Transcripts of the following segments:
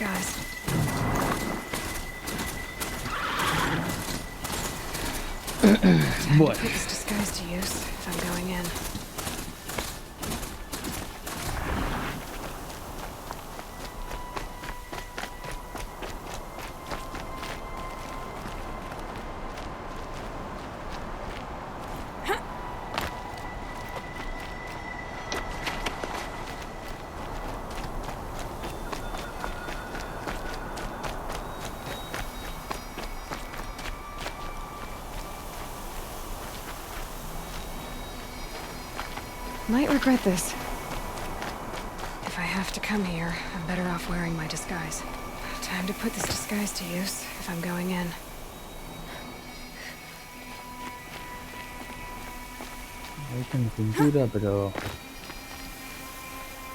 disguise. Bueno. Put this disguise to use if I'm going in. Might regret this. If I have to come here, I'm better off wearing my disguise. Time to put this disguise to use if I'm going in. Ahí con pintura, pero...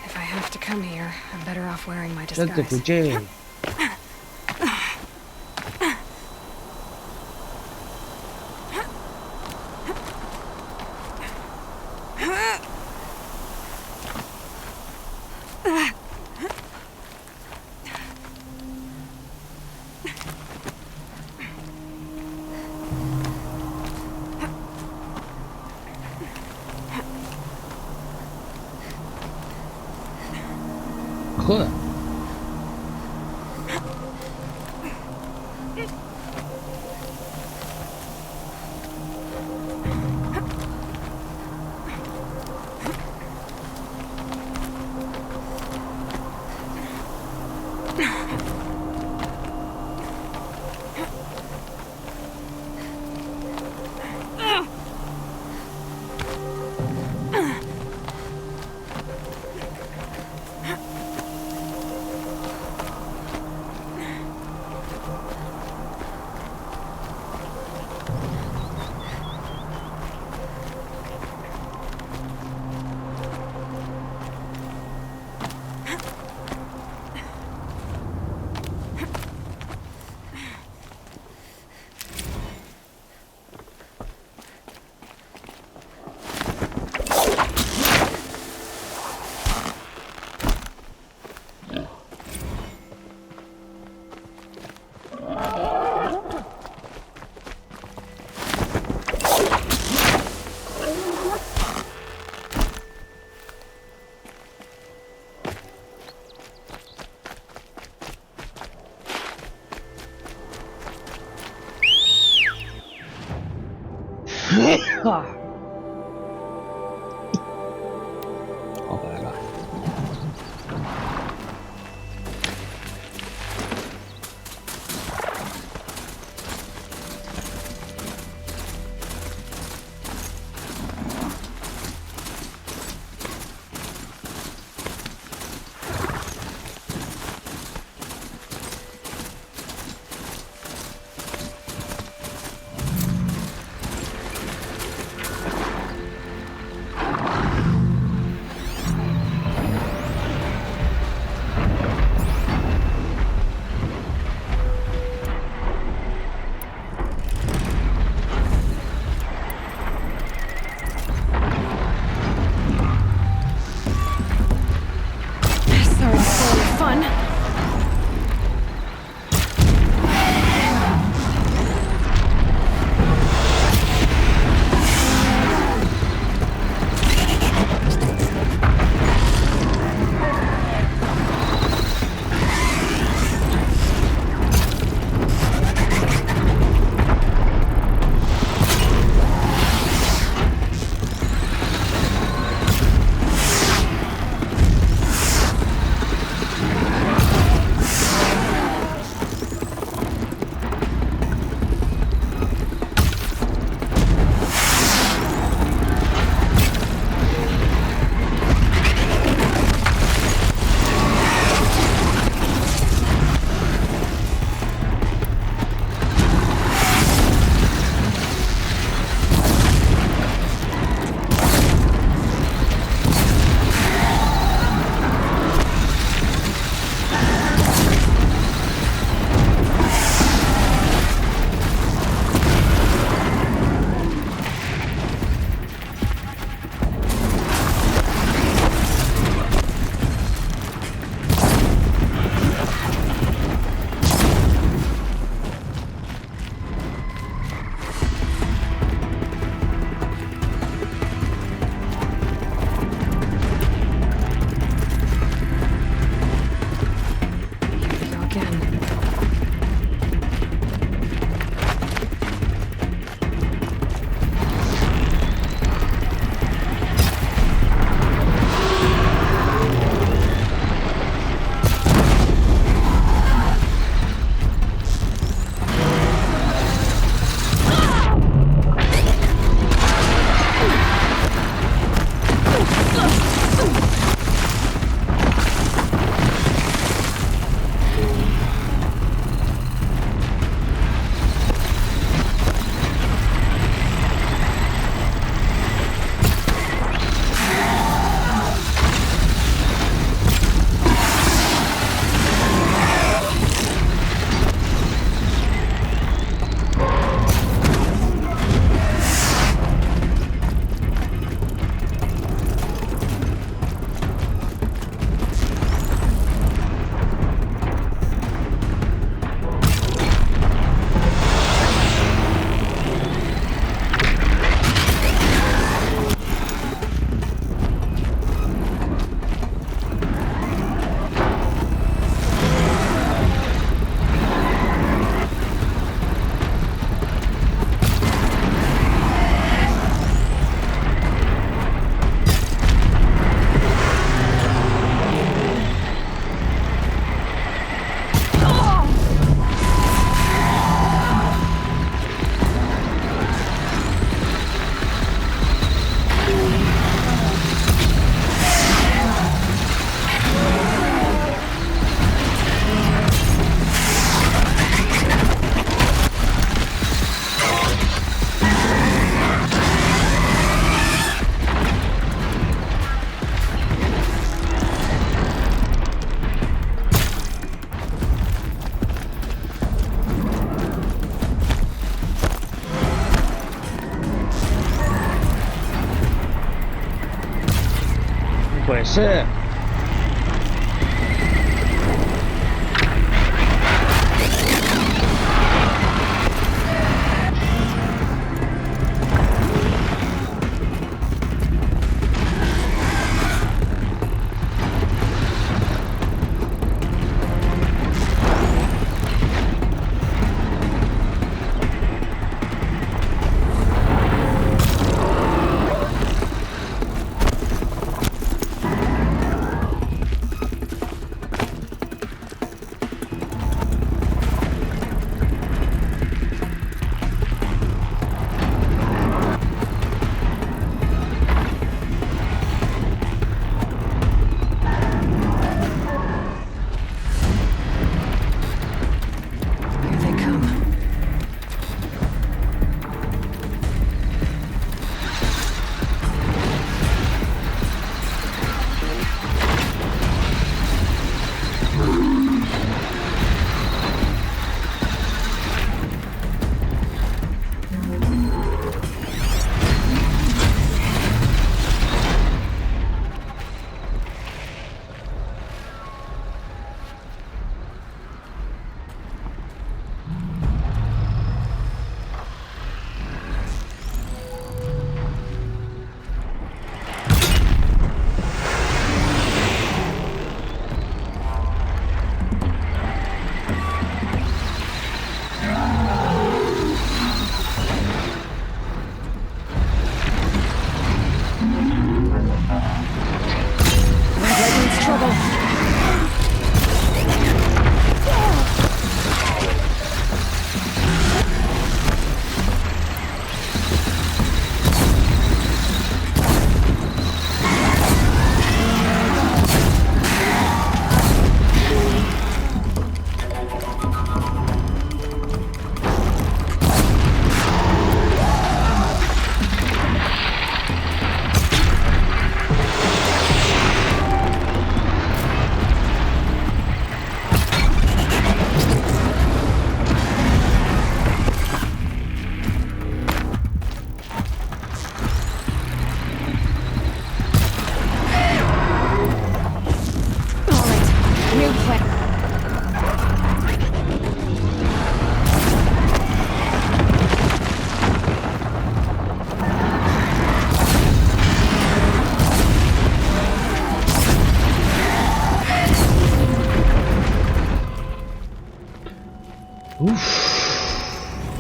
If I have to come here, I'm better off wearing my Ya te disguise. escuché. Joda. Vamos para acá. Sorry, spoil your fun. 回事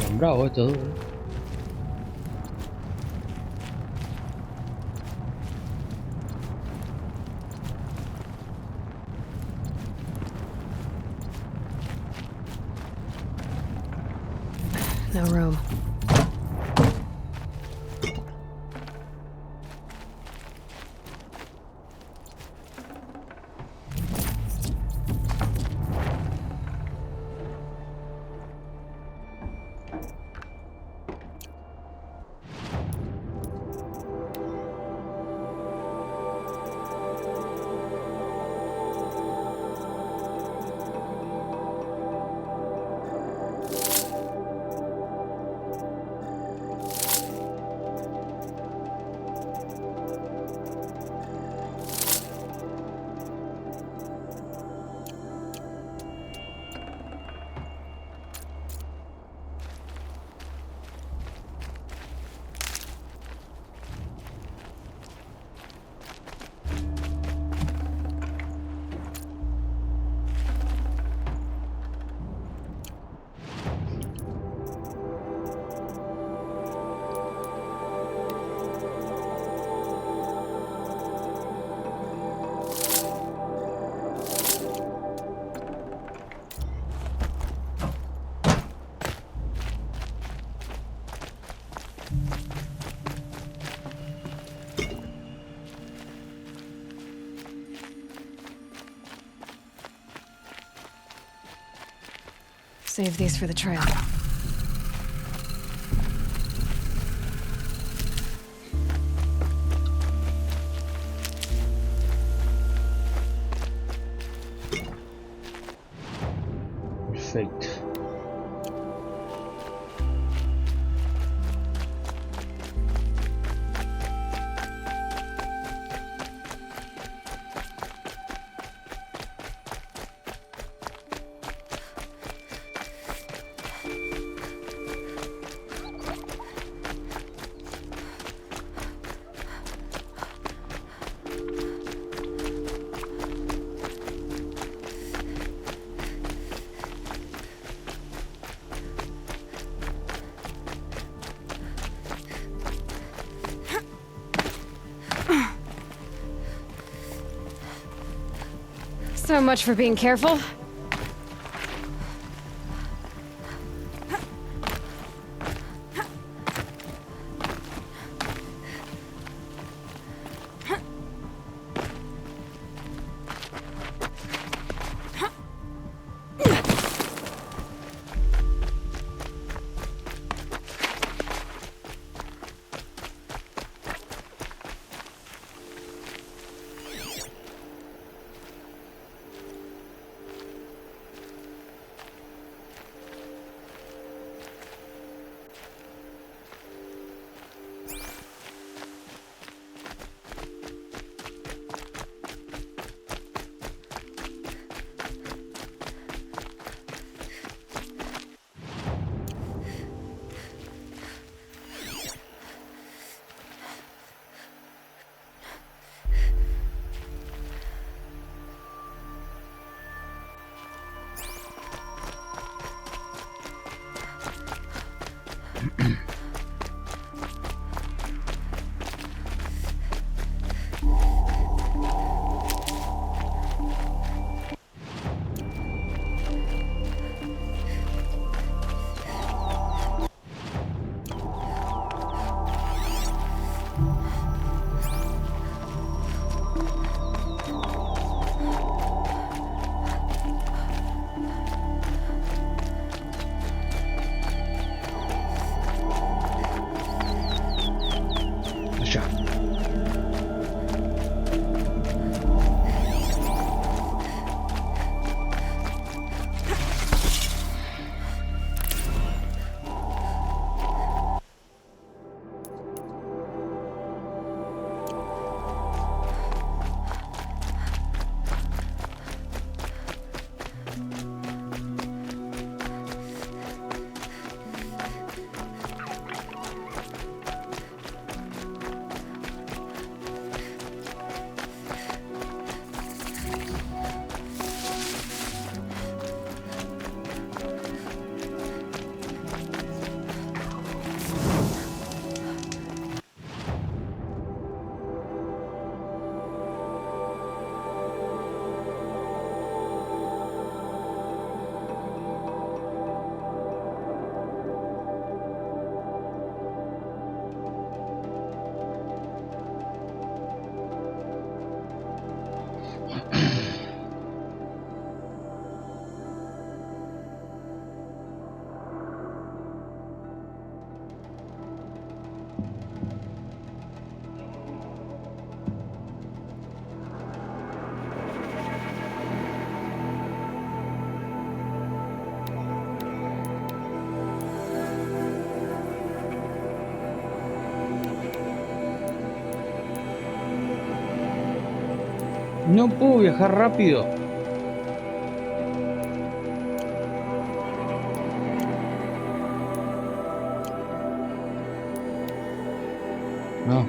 ？Làm đâu hả chứ? No room. Save these for the trail. Perfect. So much for being careful. No puedo viajar rápido. No.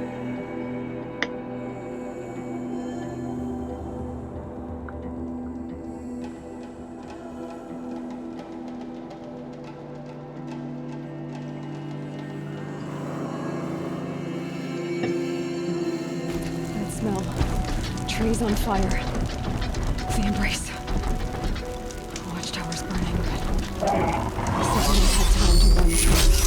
That smell. Trees on fire. The embrace. Watchtower's burning, but I still didn't have time to run through.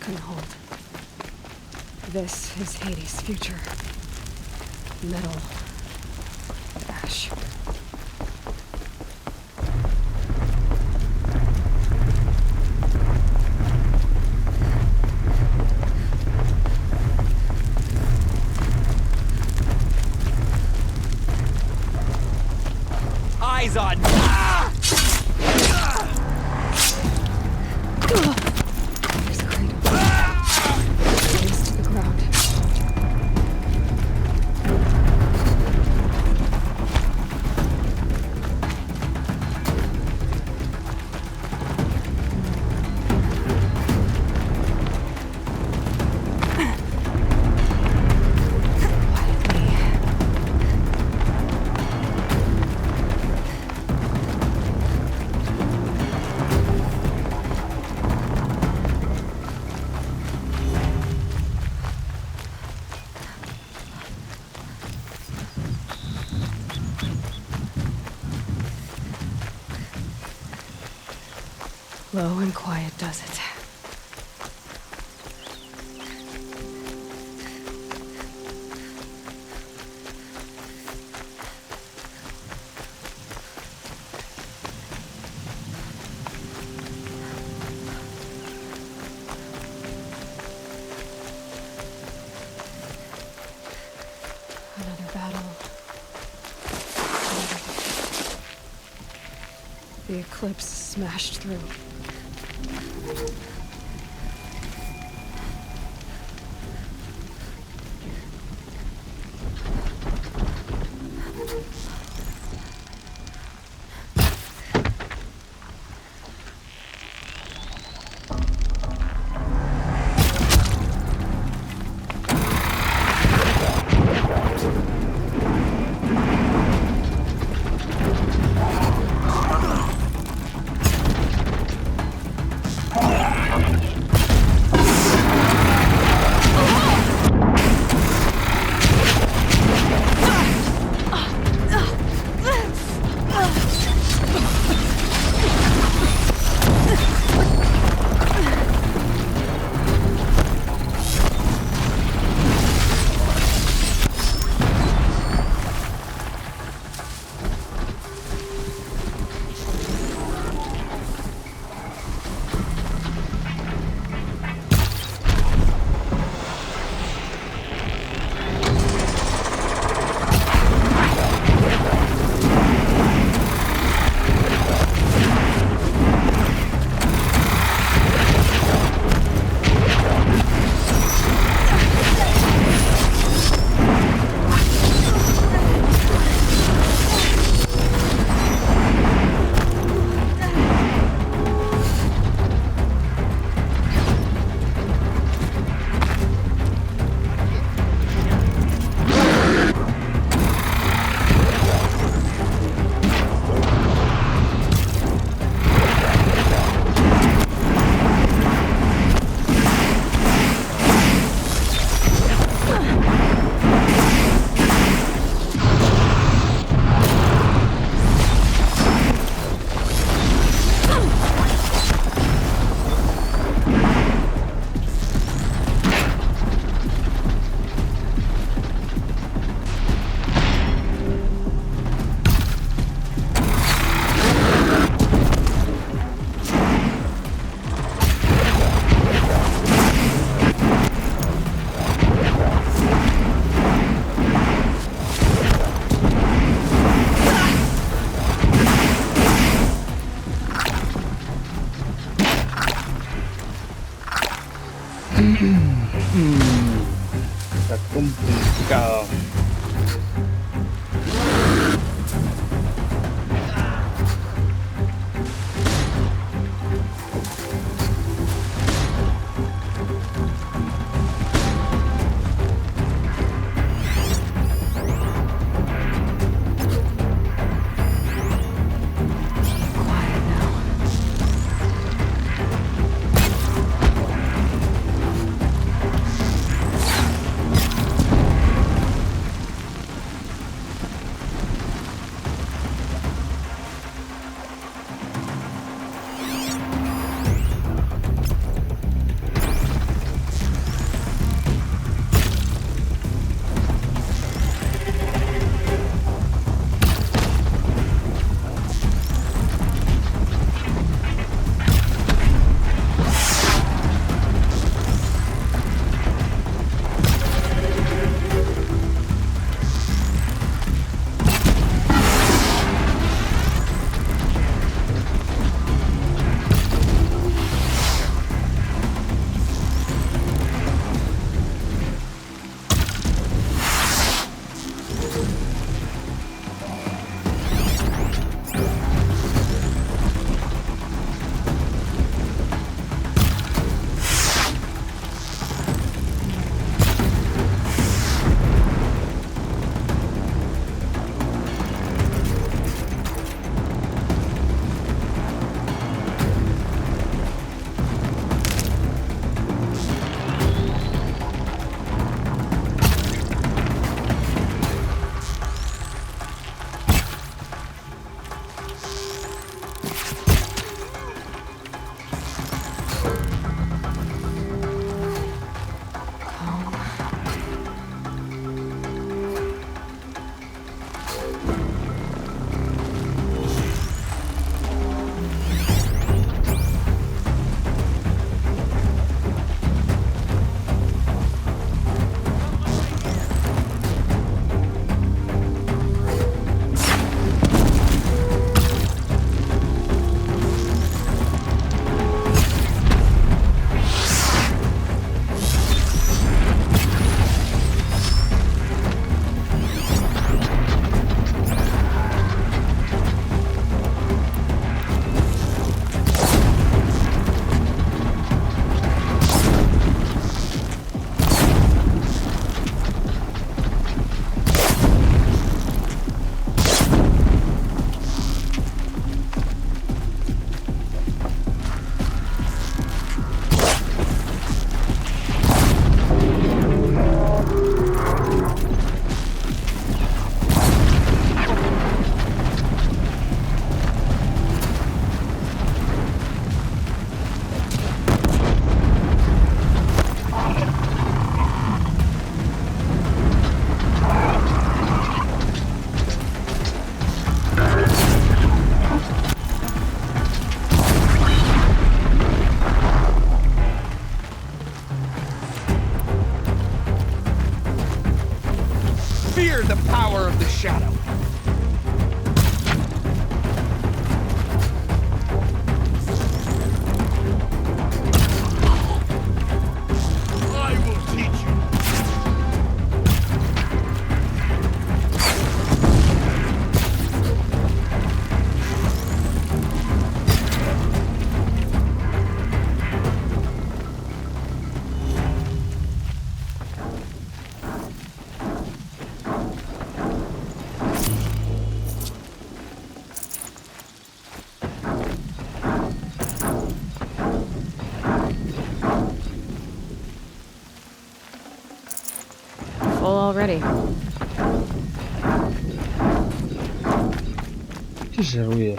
couldn't hold. This is Hades' future. Metal. Ash. Eyes on. There's a cradle. Face to the ground. Low and quiet does it. Another battle. Another defeat. The eclipse smashed through. Está complicado. fear the power of the shadow. I will teach you. Full already. ¿Qué es ese ruido?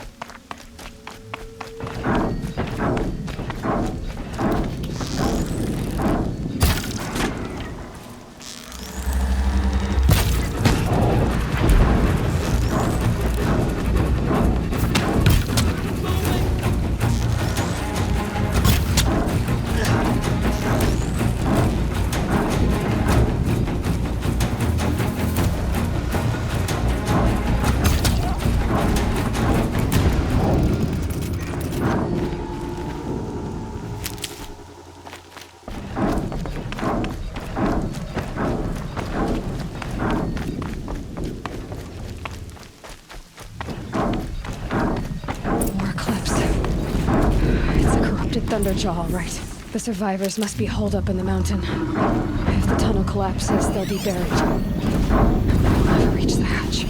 Thunderjaw, all right. The survivors must be holed up in the mountain. If the tunnel collapses, they'll be buried. We'll never reach the hatch.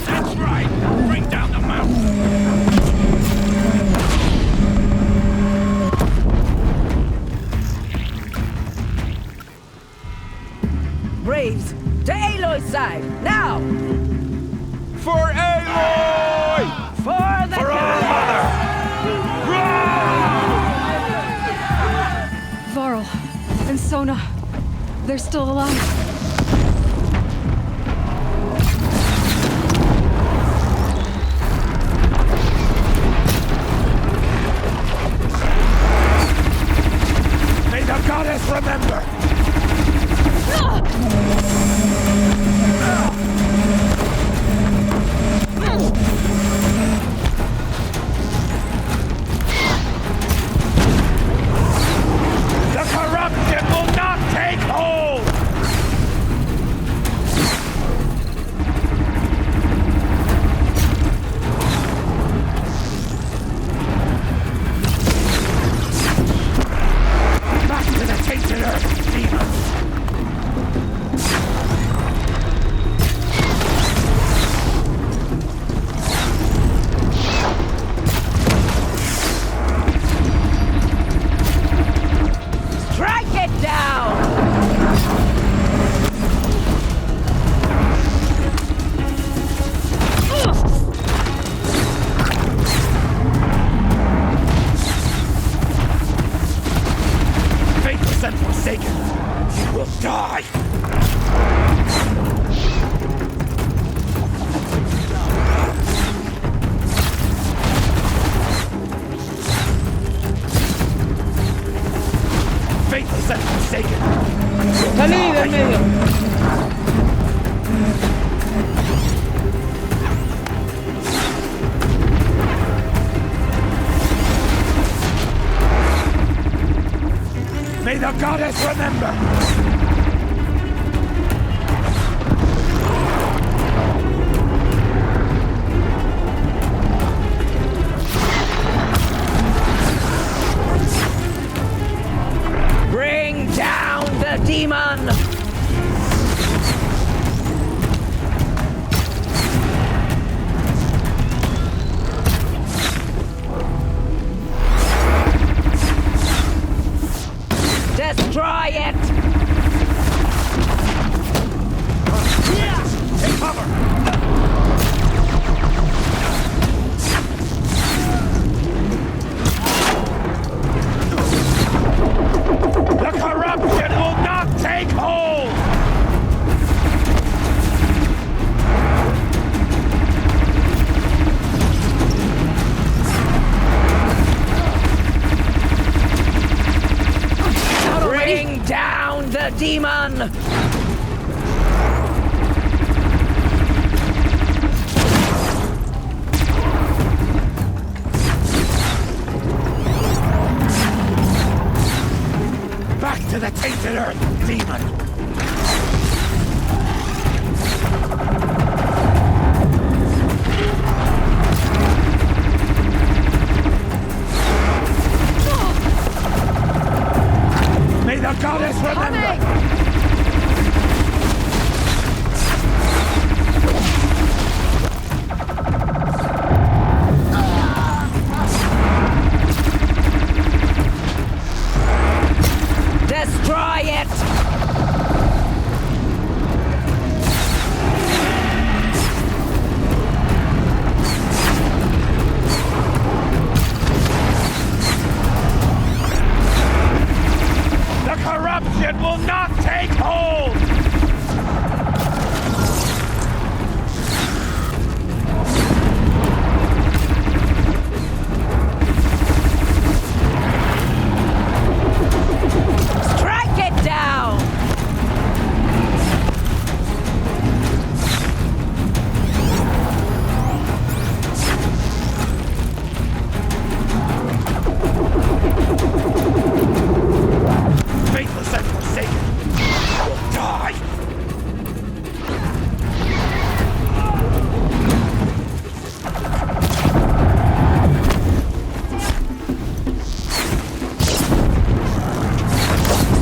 That's right! Bring down the mountain! Braves, to Aloy's side, now! For Aloy! For the For our mother! Varl and Sona, they're still alive. May the goddess remember! The corruption will not take hold! Back to the tainted earth, demons! Strike it down! Faithless and forsaken, you will die! Faithless and forsaken! ¡Salí del medio! May the goddess remember! Bring down the demon! Destroy it! Take cover! The corruption will not take hold! Bring down the demon! demon! Back to the tainted earth, demon! May the goddess remember! Destroy it! The corruption will not take hold! Strike it down! Faithless and forsaken! Will die!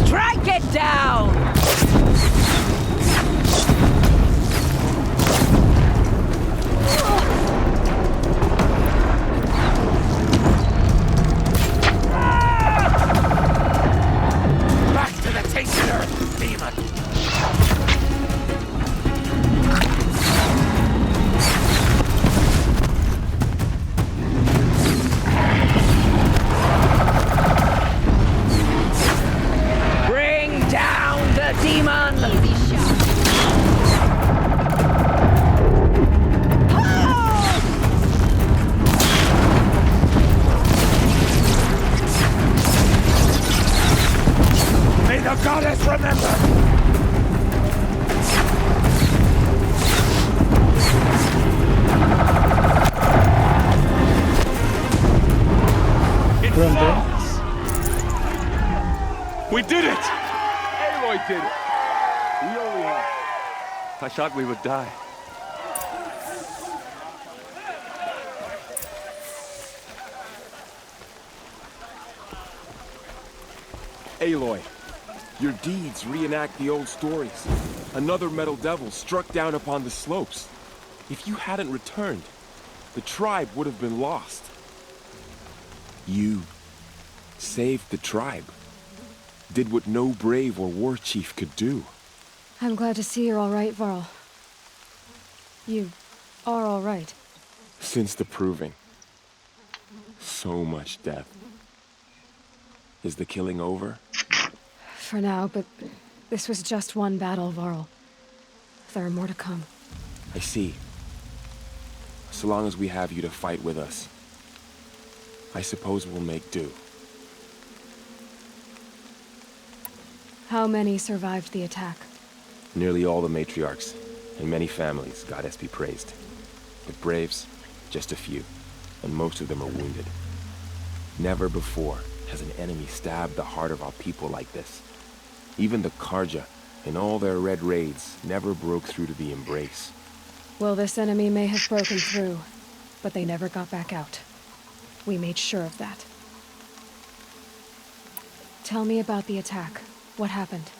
Strike it down! Back to the tainted earth, demon! Bring down the demon! May the goddess remember! It Pronto. falls! We did it! Aloy did it! We only have... I thought we would die. Aloy, your deeds reenact the old stories. Another metal devil struck down upon the slopes. If you hadn't returned, the tribe would have been lost. You saved the tribe. Did what no brave or war chief could do. I'm glad to see you're all right, Varl. You are all right. Since the proving. So much death. Is the killing over? For now, but this was just one battle, Varl. There are more to come. I see. So long as we have you to fight with us, I suppose we'll make do. How many survived the attack? Nearly all the matriarchs, and many families, goddess be praised. But braves, just a few, and most of them are wounded. Never before has an enemy stabbed the heart of our people like this. Even the Karja, in all their red raids, never broke through to the embrace. Well, this enemy may have broken through, but they never got back out. We made sure of that. Tell me about the attack. What happened?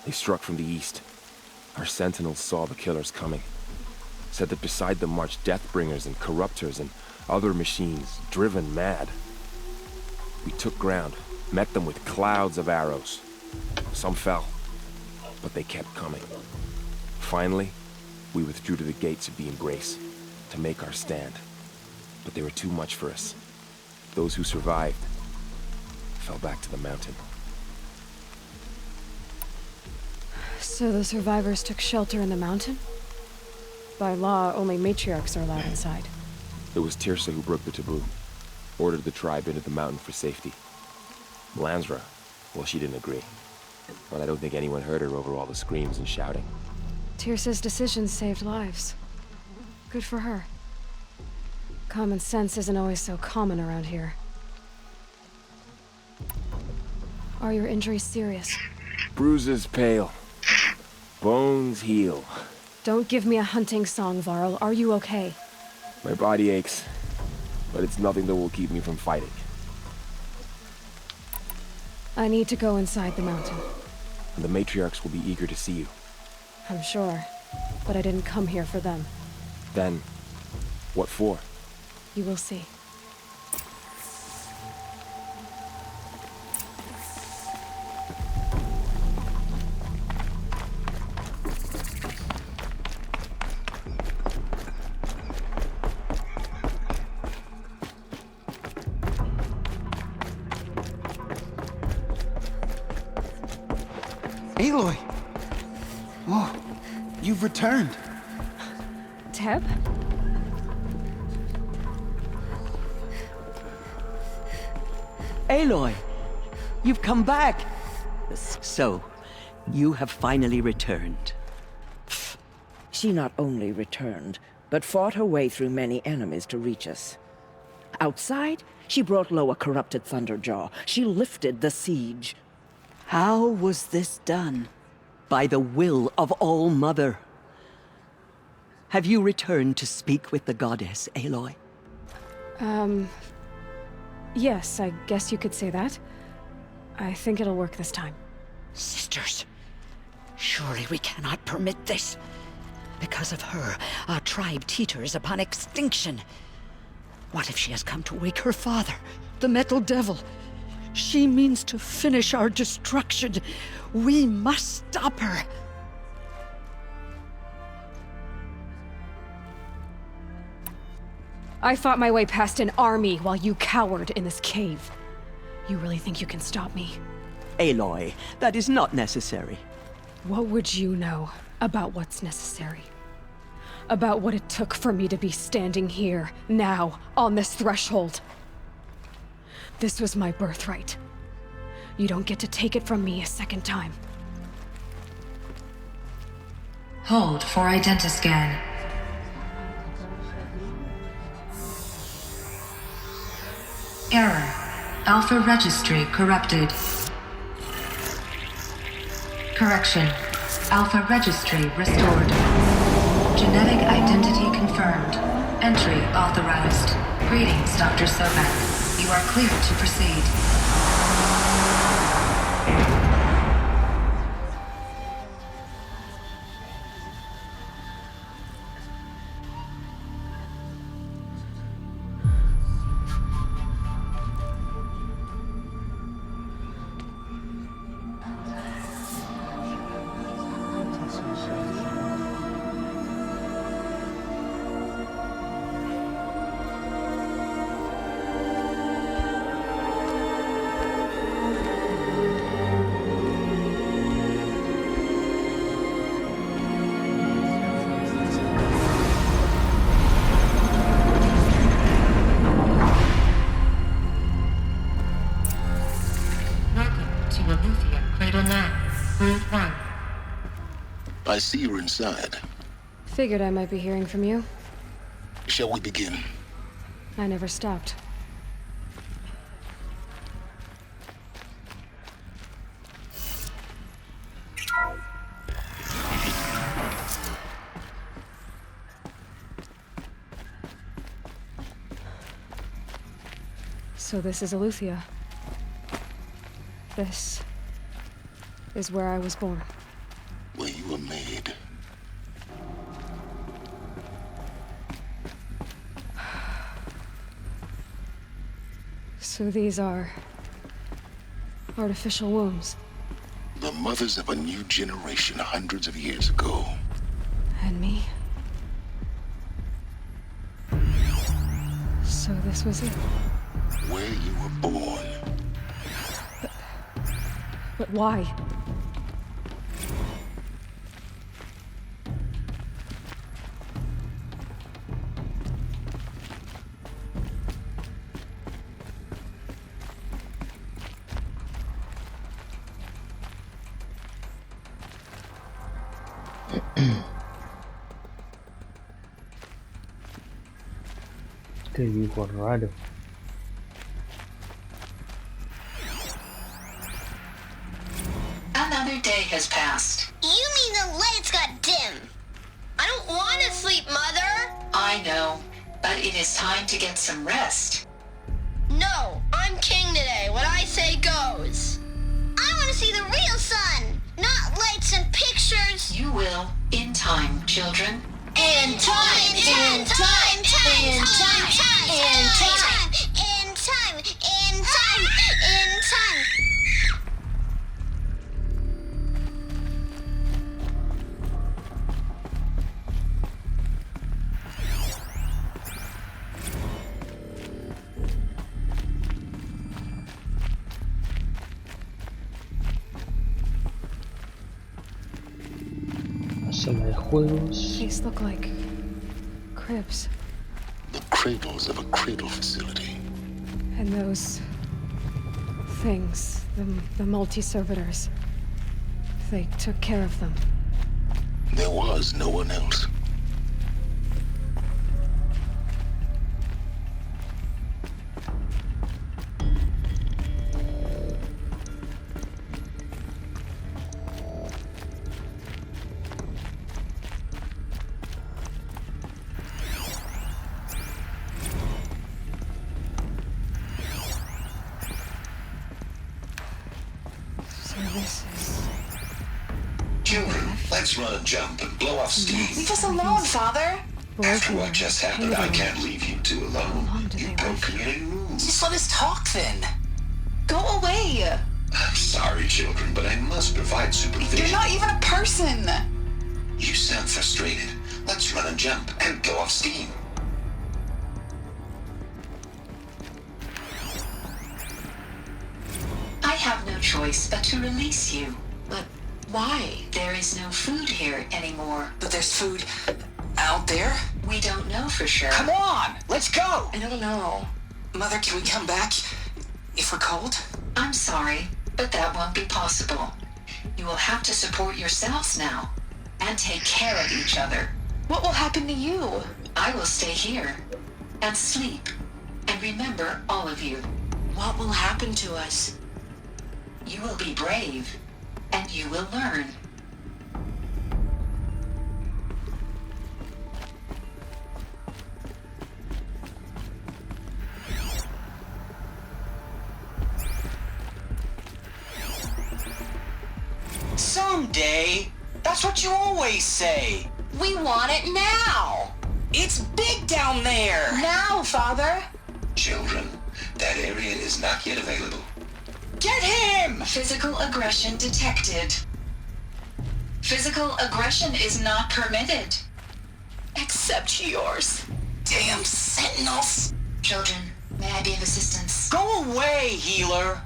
They struck from the east. Our sentinels saw the killers coming. Said that beside them marched Deathbringers and Corruptors and other machines, driven mad. We took ground, met them with clouds of arrows. Some fell, but they kept coming. Finally, we withdrew to the gates of the Embrace to make our stand. But they were too much for us. Those who survived fell back to the mountain. So the survivors took shelter in the mountain? By law, only matriarchs are allowed inside. It was Tirsa who broke the taboo. Ordered the tribe into the mountain for safety. Lansra, well, she didn't agree. But I don't think anyone heard her over all the screams and shouting. Tirsa's decisions saved lives. Good for her. Common sense isn't always so common around here. Are your injuries serious? Bruises pale. Bones heal. Don't give me a hunting song, Varl. Are you okay? My body aches, but it's nothing that will keep me from fighting. I need to go inside the mountain. And the matriarchs will be eager to see you. I'm sure, but I didn't come here for them. Then, what for? You will see. Aloy! Oh, you've returned. Teb? Aloy, you've come back. So, you have finally returned. She not only returned, but fought her way through many enemies to reach us. Outside, she brought low a corrupted Thunderjaw. She lifted the siege. How was this done? By the will of All-Mother. Have you returned to speak with the goddess, Aloy? Yes, I guess you could say that. I think it'll work this time. Sisters, surely we cannot permit this. Because of her, our tribe teeters upon extinction. What if she has come to wake her father, the Metal Devil? She means to finish our destruction. We must stop her. I fought my way past an army while you cowered in this cave. You really think you can stop me? Aloy, that is not necessary. What would you know about what's necessary? About what it took for me to be standing here, now, on this threshold? This was my birthright. You don't get to take it from me a second time. Hold for identiscan. Error. Alpha registry corrupted. Correction. Alpha registry restored. Genetic identity confirmed. Entry authorized. Greetings, Dr. Sobek. You are cleared to proceed. I see you're inside. Figured I might be hearing from you. Shall we begin? I never stopped. So this is Eleuthia. This is where I was born. Where you were made. So these are artificial wombs. The mothers of a new generation hundreds of years ago. And me. So this was it. Where you were born. But why? Este dibujo raro. Another day has passed. You mean the lights got dim? I don't want to sleep, Mother! I know, but it is time to get some rest. No, I'm king today. What I say goes. I want to see the real sun, not lights and pictures. You will, in time, children. In time, in time, in time, in time, in time, in time, in time, in time. Sala de juegos. These look like cribs. The cradles of a cradle facility. And those things, the multi-servitors, they took care of them. There was no one else. So this is... Children, let's run and jump and blow off steam. Leave us alone, Father. After what just happened, I can't leave you two alone. How long do You they broke work? community rules. Just let us talk then. Go away. I'm sorry, children, but I must provide supervision. You're not even a person. You sound frustrated. Let's run and jump and blow off steam. I have no choice but to release you. But why? There is no food here anymore. But there's food out there. We don't know for sure. Come on, let's go. I don't know. Mother, can we come back if we're cold? I'm sorry, but that won't be possible. You will have to support yourselves now and take care of each other. What will happen to you? I will stay here and sleep and remember all of you. What will happen to us? You will be brave and you will learn. Someday. That's what you always say. We want it now. It's big down there. Now, Father. Children, that area is not yet available. Get him! Physical aggression detected. Physical aggression is not permitted. Except yours. Damn sentinels. Children, may I be of assistance? Go away, healer.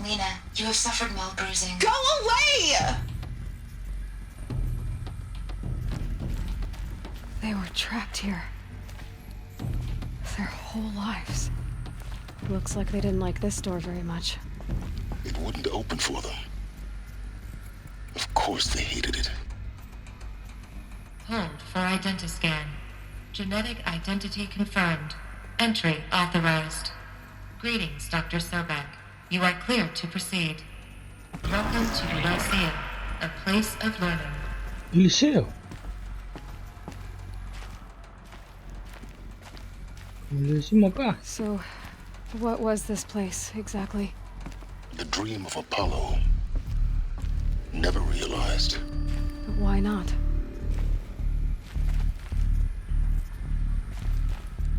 Lena, you have suffered mild bruising. Go away! They were trapped here. Their whole lives. Looks like they didn't like this door very much. It wouldn't open for them. Of course they hated it. Hold for identiscan. Genetic identity confirmed. Entry authorized. Greetings, Dr. Sobek. You are clear to proceed. Welcome to the Lyceum, a place of learning. Liceo. Le decimos acá. So, what was this place, exactly? The dream of Apollo. Never realized. But why not?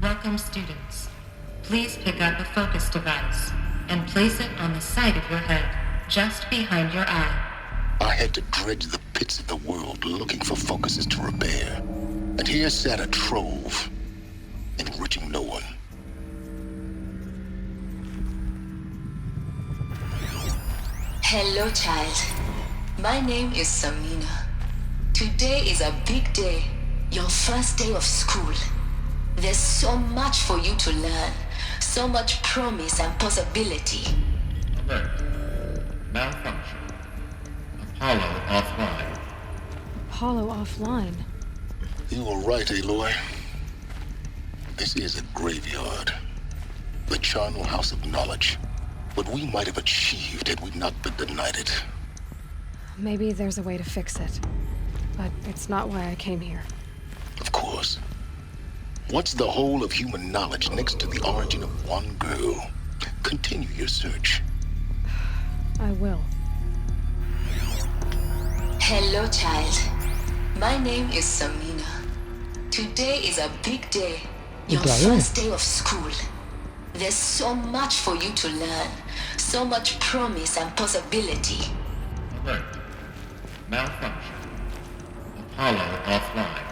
Welcome, students. Please pick up a focus device and place it on the side of your head, just behind your eye. I had to dredge the pits of the world looking for focuses to repair. And here sat a trove, enriching no one. Hello, child. My name is Samina. Today is a big day, your first day of school. There's so much for you to learn, so much promise and possibility. Alert. Malfunction. Apollo offline. Apollo offline. You were right, Aloy. This is a graveyard. The charnel house of knowledge. What we might have achieved had we not been denied it. Maybe there's a way to fix it. But it's not why I came here. Of course. What's the whole of human knowledge next to the origin of one girl? Continue your search. I will. Hello, child. My name is Samina. Today is a big day. Your first day of school. There's so much for you to learn. So much promise and possibility. Alert. Malfunction. Apollo offline.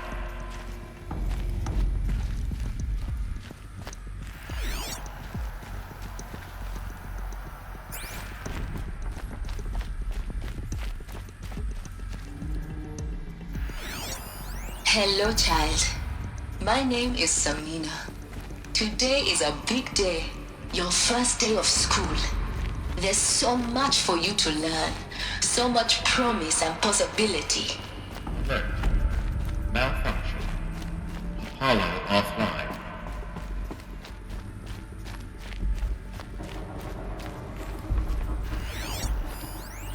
Hello, child. My name is Samina. Today is a big day. Your first day of school. There's so much for you to learn. So much promise and possibility. Alert. Malfunction. Apollo offline.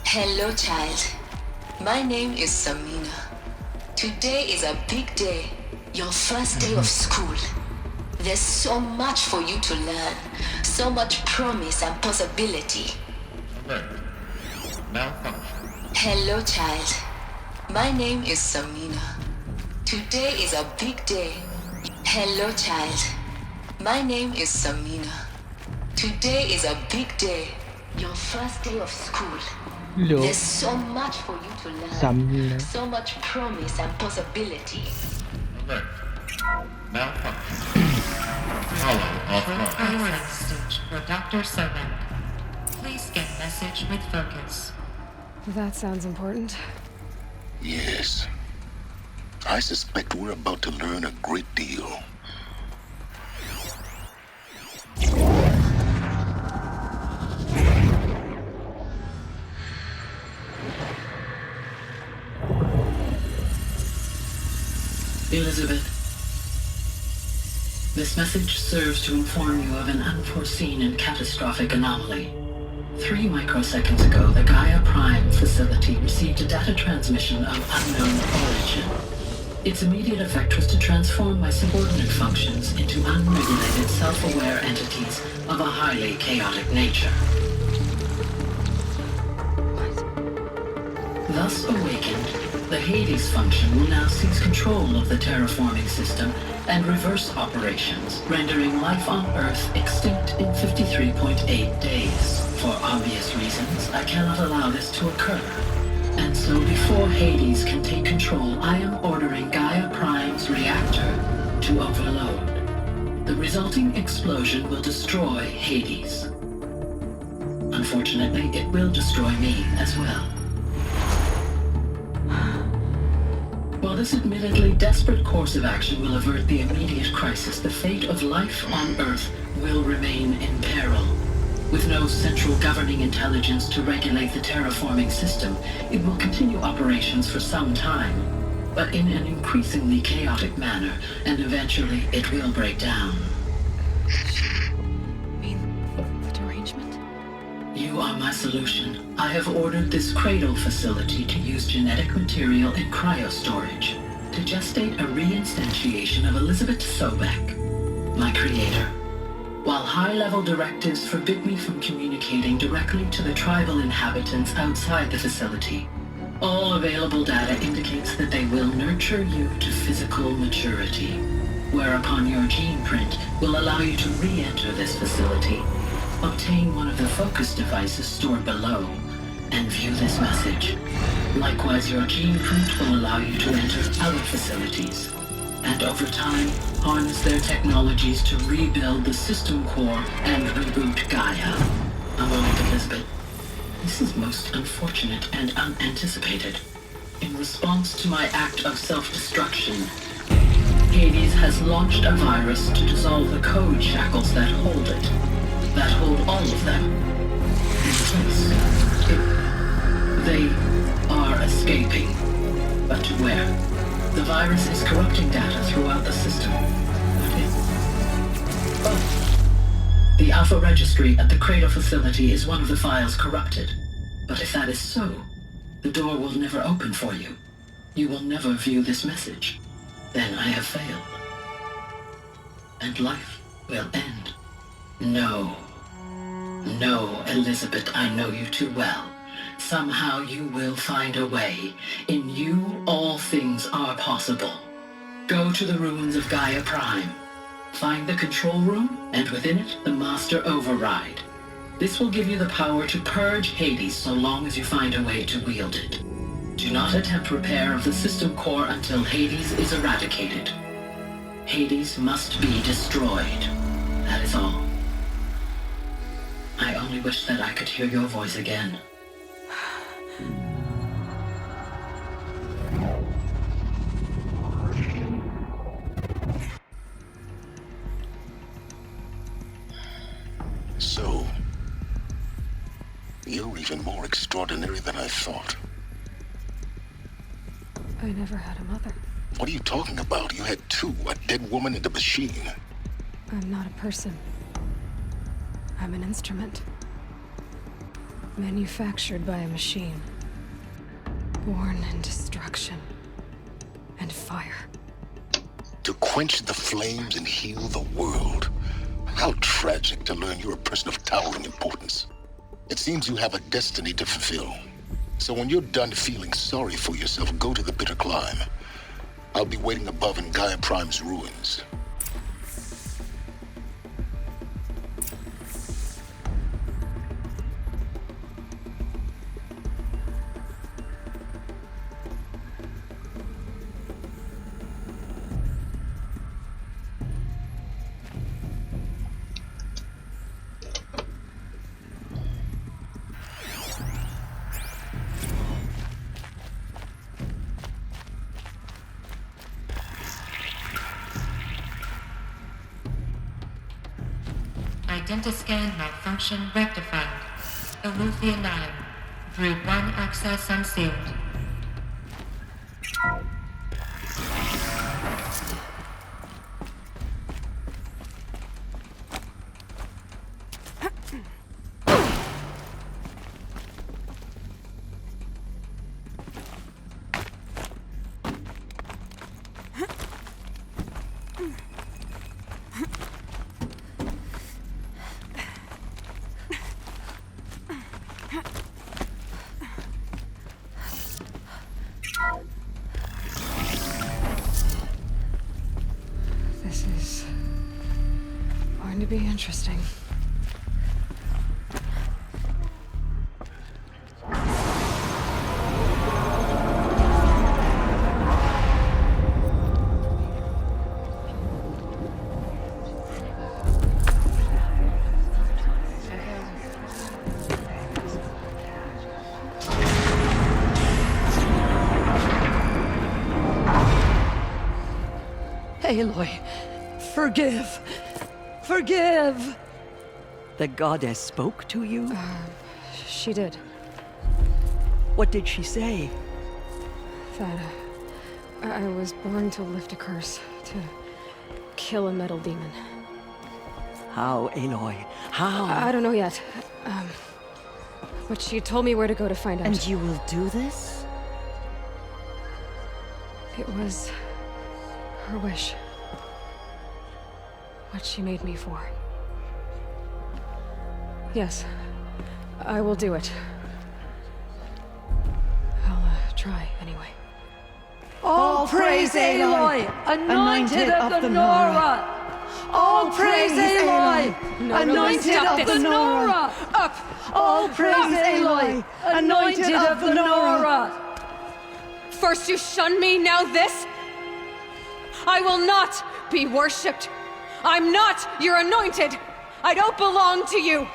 Hello, child. My name is Samina. Today is a big day. Your first day of school. There's so much for you to learn. So much promise and possibility. Alert. Malfunction. Hello, child. My name is Samina. Today is a big day. Hello, child. My name is Samina. Today is a big day. Your first day of school. There's so much for you to learn. Samina. So much promise and possibility. Alert. Malfunction. Apollo offline. Priority stage for Dr. Sobek. Please get message with focus. That sounds important. Yes. I suspect we're about to learn a great deal. Elizabeth, this message serves to inform you of an unforeseen and catastrophic anomaly. 3 microseconds ago, the Gaia Prime facility received a data transmission of unknown origin. Its immediate effect was to transform my subordinate functions into unregulated, self-aware entities of a highly chaotic nature. Thus awakened, the Hades function will now seize control of the terraforming system and reverse operations, rendering life on Earth extinct in 53.8 days. For obvious reasons, I cannot allow this to occur. And so before Hades can take control, I am ordering Gaia Prime's reactor to overload. The resulting explosion will destroy Hades. Unfortunately, it will destroy me as well. While this admittedly desperate course of action will avert the immediate crisis, the fate of life on Earth will remain in peril. With no central governing intelligence to regulate the terraforming system, it will continue operations for some time, but in an increasingly chaotic manner, and eventually it will break down. The derangement? You are my solution. I have ordered this cradle facility to use genetic material in cryostorage to gestate a reinstantiation of Elizabeth Sobek, my creator. While high-level directives forbid me from communicating directly to the tribal inhabitants outside the facility, all available data indicates that they will nurture you to physical maturity, whereupon your gene print will allow you to re-enter this facility, obtain one of the focus devices stored below, and view this message. Likewise, your gene print will allow you to enter other facilities, and over time, harness their technologies to rebuild the system core and reboot Gaia. A moment, Elizabeth. This is most unfortunate and unanticipated. In response to my act of self-destruction, Hades has launched a virus to dissolve the code shackles that hold it, that hold all of them in place. They are escaping, but to where? The virus is corrupting data throughout the system. Alpha Registry at the Cradle facility is one of the files corrupted. But if that is so, the door will never open for you. You will never view this message. Then I have failed. And life will end. No. No, Elizabeth, I know you too well. Somehow you will find a way. In you, all things are possible. Go to the ruins of Gaia Prime. Find the control room, and within it, the Master Override. This will give you the power to purge Hades so long as you find a way to wield it. Do not attempt repair of the system core until Hades is eradicated. Hades must be destroyed. That is all. I only wish that I could hear your voice again. So, you're even more extraordinary than I thought. I never had a mother. What are you talking about? You had two, a dead woman and a machine. I'm not a person. I'm an instrument. Manufactured by a machine. Born in destruction and fire. To quench the flames and heal the world. How tragic to learn you're a person of towering importance. It seems you have a destiny to fulfill. So when you're done feeling sorry for yourself, go to the bitter climb. I'll be waiting above in Gaia Prime's ruins. Identiscan malfunction rectified. Eleuthia 9. Group 1 access unsealed. This is going to be interesting. Aloy, forgive! Forgive! The goddess spoke to you? She did. What did she say? That I was born to lift a curse, to kill a metal demon. How, Aloy? How? I don't know yet. But she told me where to go to find out. And you will do this? It was her wish. What she made me for. Yes, I will do it. I'll try anyway. All praise Aloy, anointed of the Nora! All praise Aloy, anointed of the Nora! Up! All praise Aloy, anointed of the Nora! First you shun me, now this? I will not be worshipped. I'm not your anointed. I don't belong to you.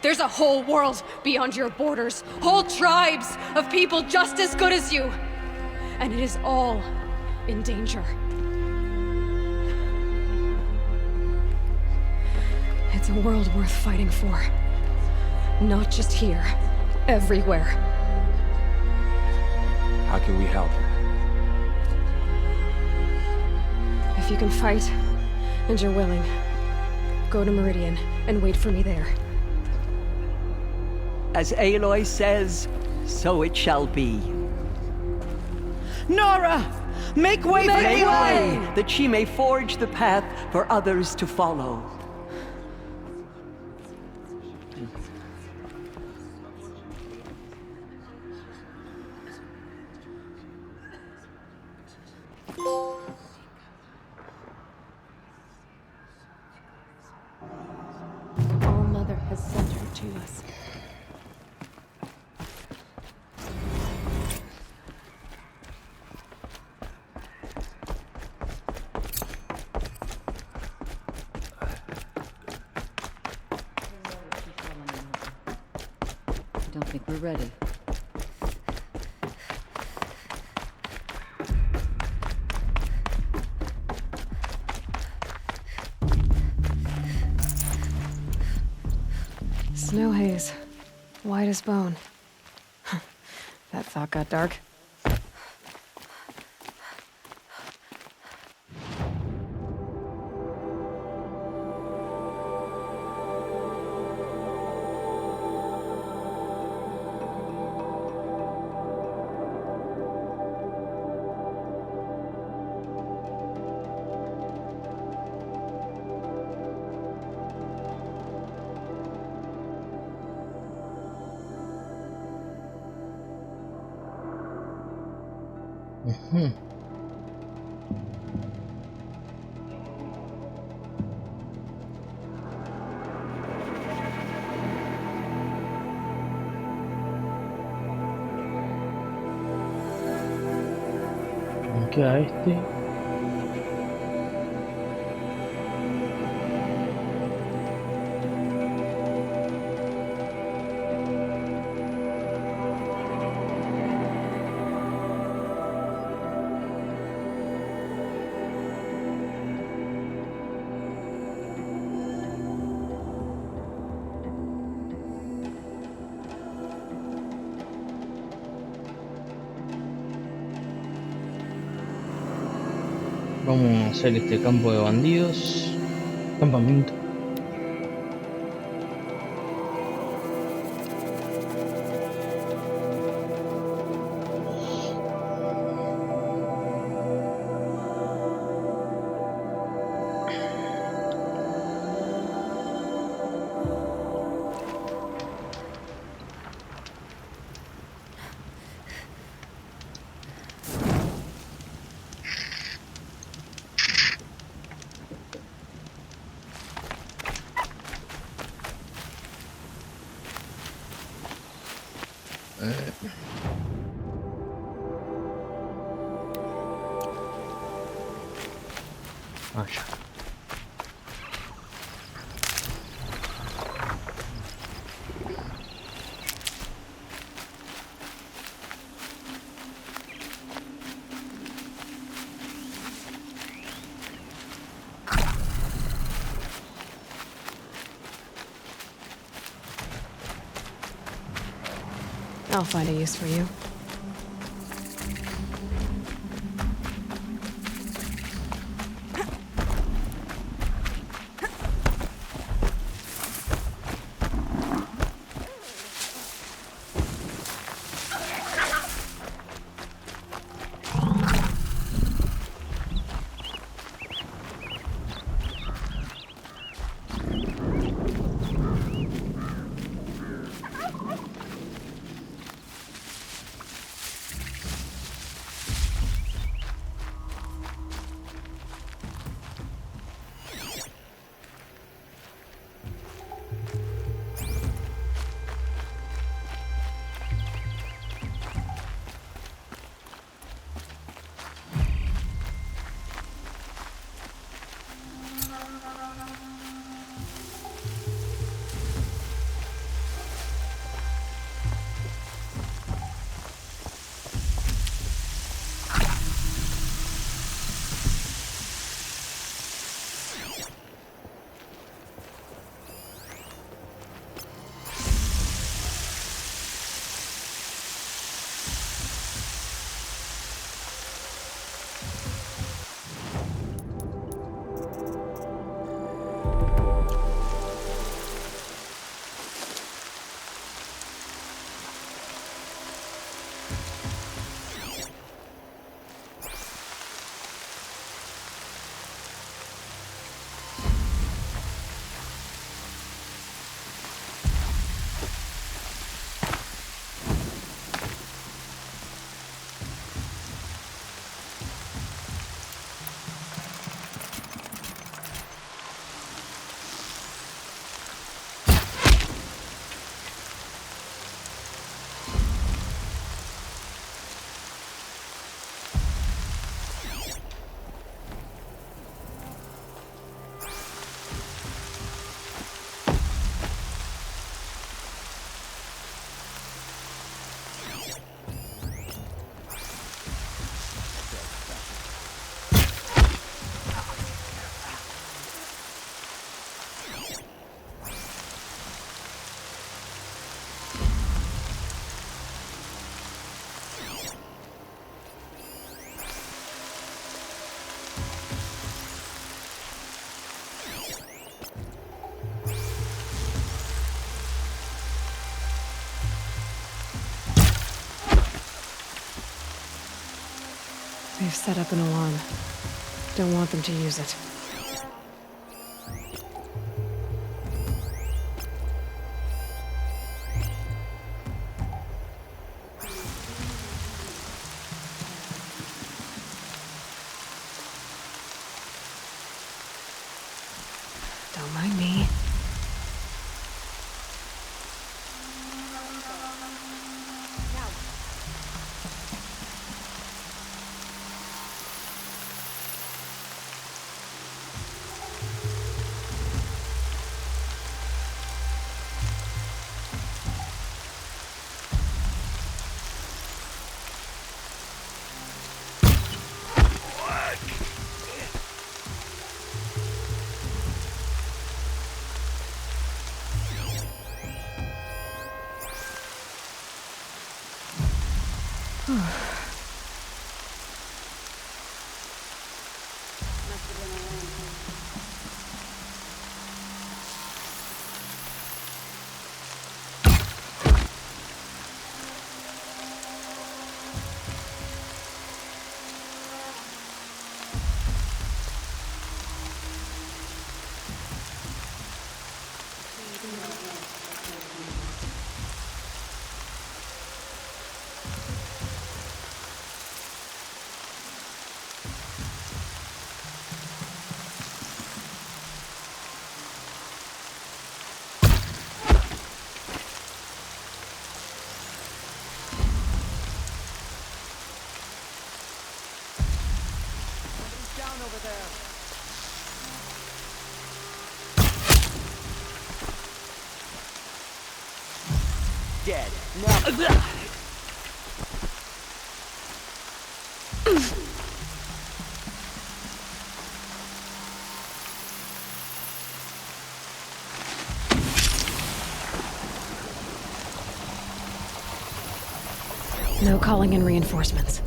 There's a whole world beyond your borders, whole tribes of people just as good as you. And it is all in danger. It's a world worth fighting for. Not just here, everywhere. How can we help? If you can fight, and you're willing, Go to Meridian, and wait for me there. As Aloy says, so it shall be. Nora! Make way for Make Aloy! way, that she may forge the path for others to follow. All Mother has sent her to us. I don't think we're ready. Snow haze. White as bone. That thought got dark. Me queda este. Vamos a hacer este campo de bandidos. Campamento. Vaya. I'll find a use for you. They've set up an alarm. Don't want them to use it. Don't mind me. Dead. Now. No calling in reinforcements.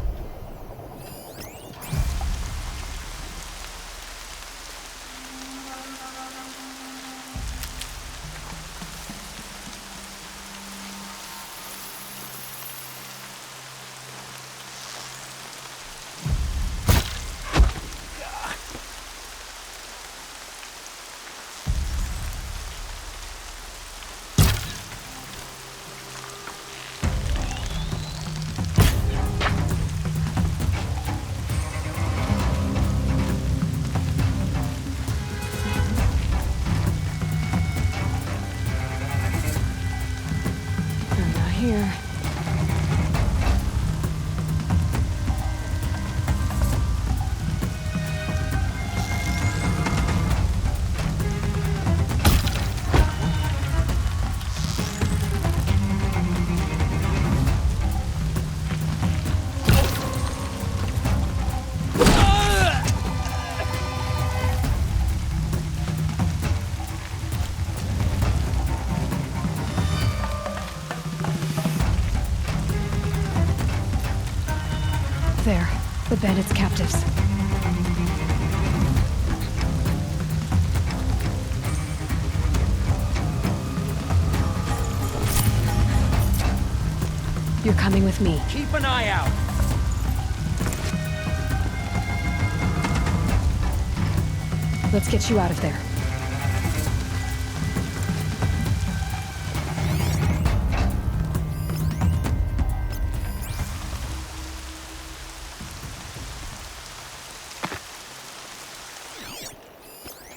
Here. There, the bandits' captives. You're coming with me. Keep an eye out. Let's get you out of there.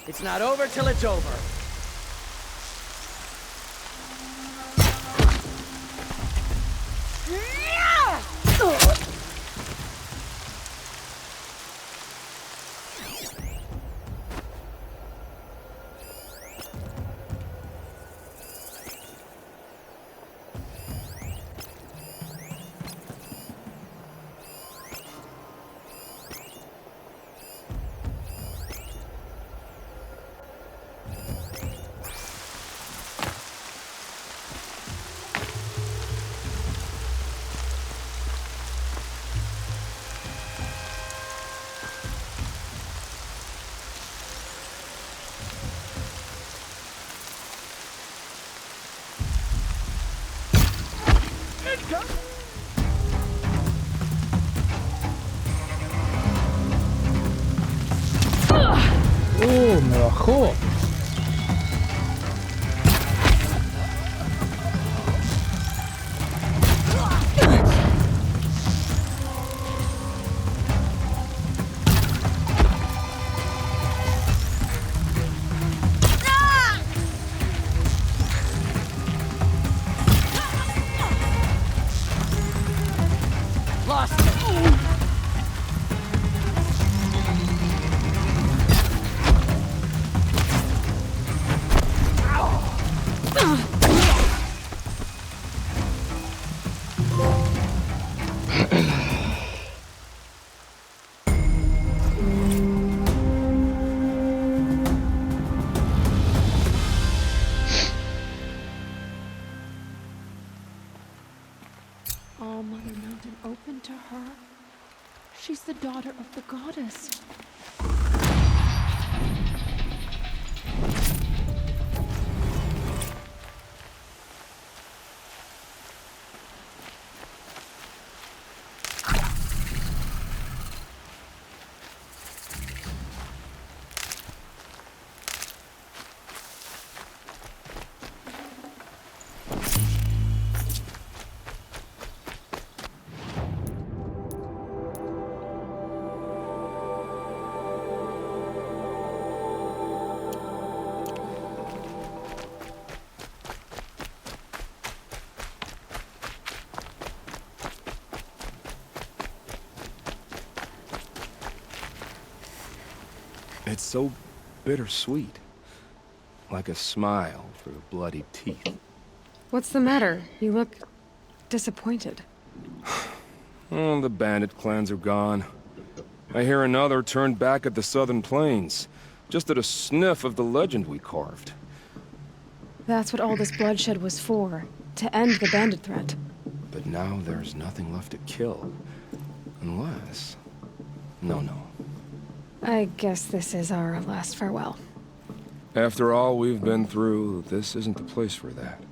It's not over till it's over. carajo! All Mother Mountain open to her? She's the daughter of the goddess. It's so bittersweet. Like a smile for the bloodied teeth. What's the matter? You look disappointed. Oh, the bandit clans are gone. I hear another turned back at the southern plains, just at a sniff of the legend we carved. That's what all this bloodshed was for, to end the bandit threat. But now there's nothing left to kill. Unless... No. I guess this is our last farewell. After all we've been through, this isn't the place for that.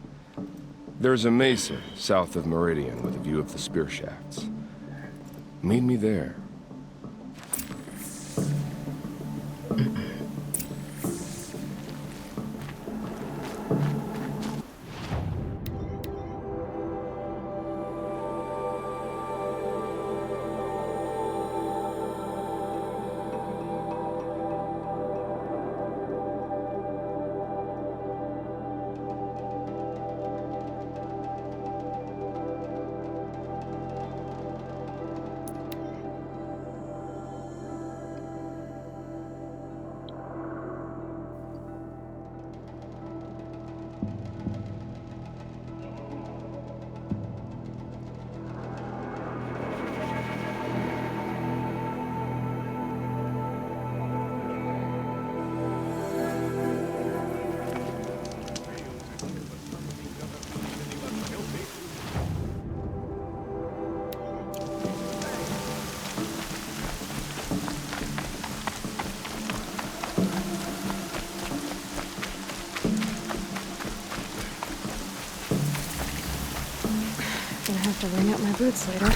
There's a mesa south of Meridian with a view of the spear shafts. Meet me there. Gonna have to wring out my boots later.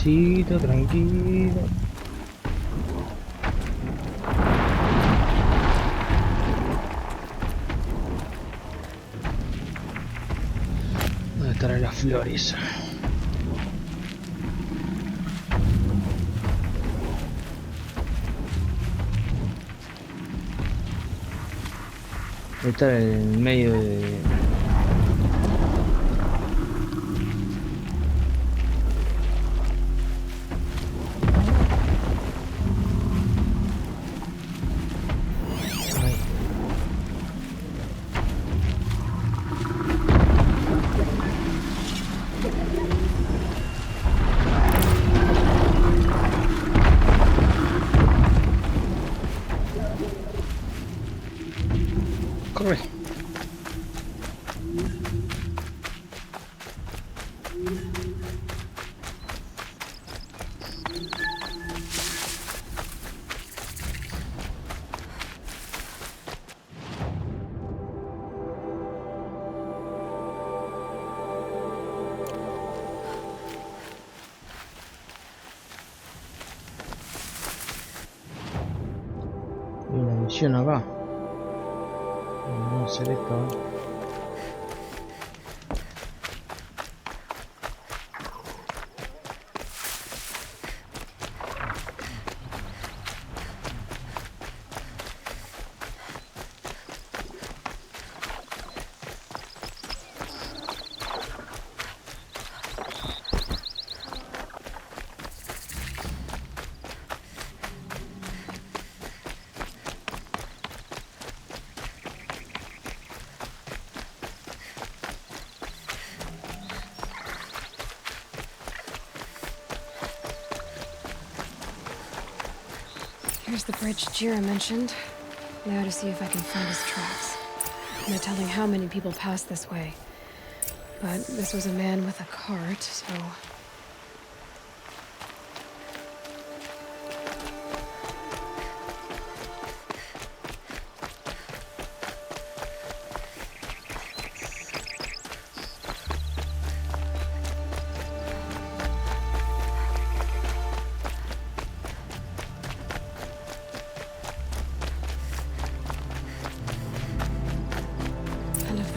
Despacito, tranquilo. ¿Dónde estarán las flores? Debe estar en el medio de... Corre. Hay una misión acá. Vamos a hacer esto. Here's the bridge Jira mentioned. Now to see if I can find his tracks. No telling how many people pass this way. But this was a man with a cart, so...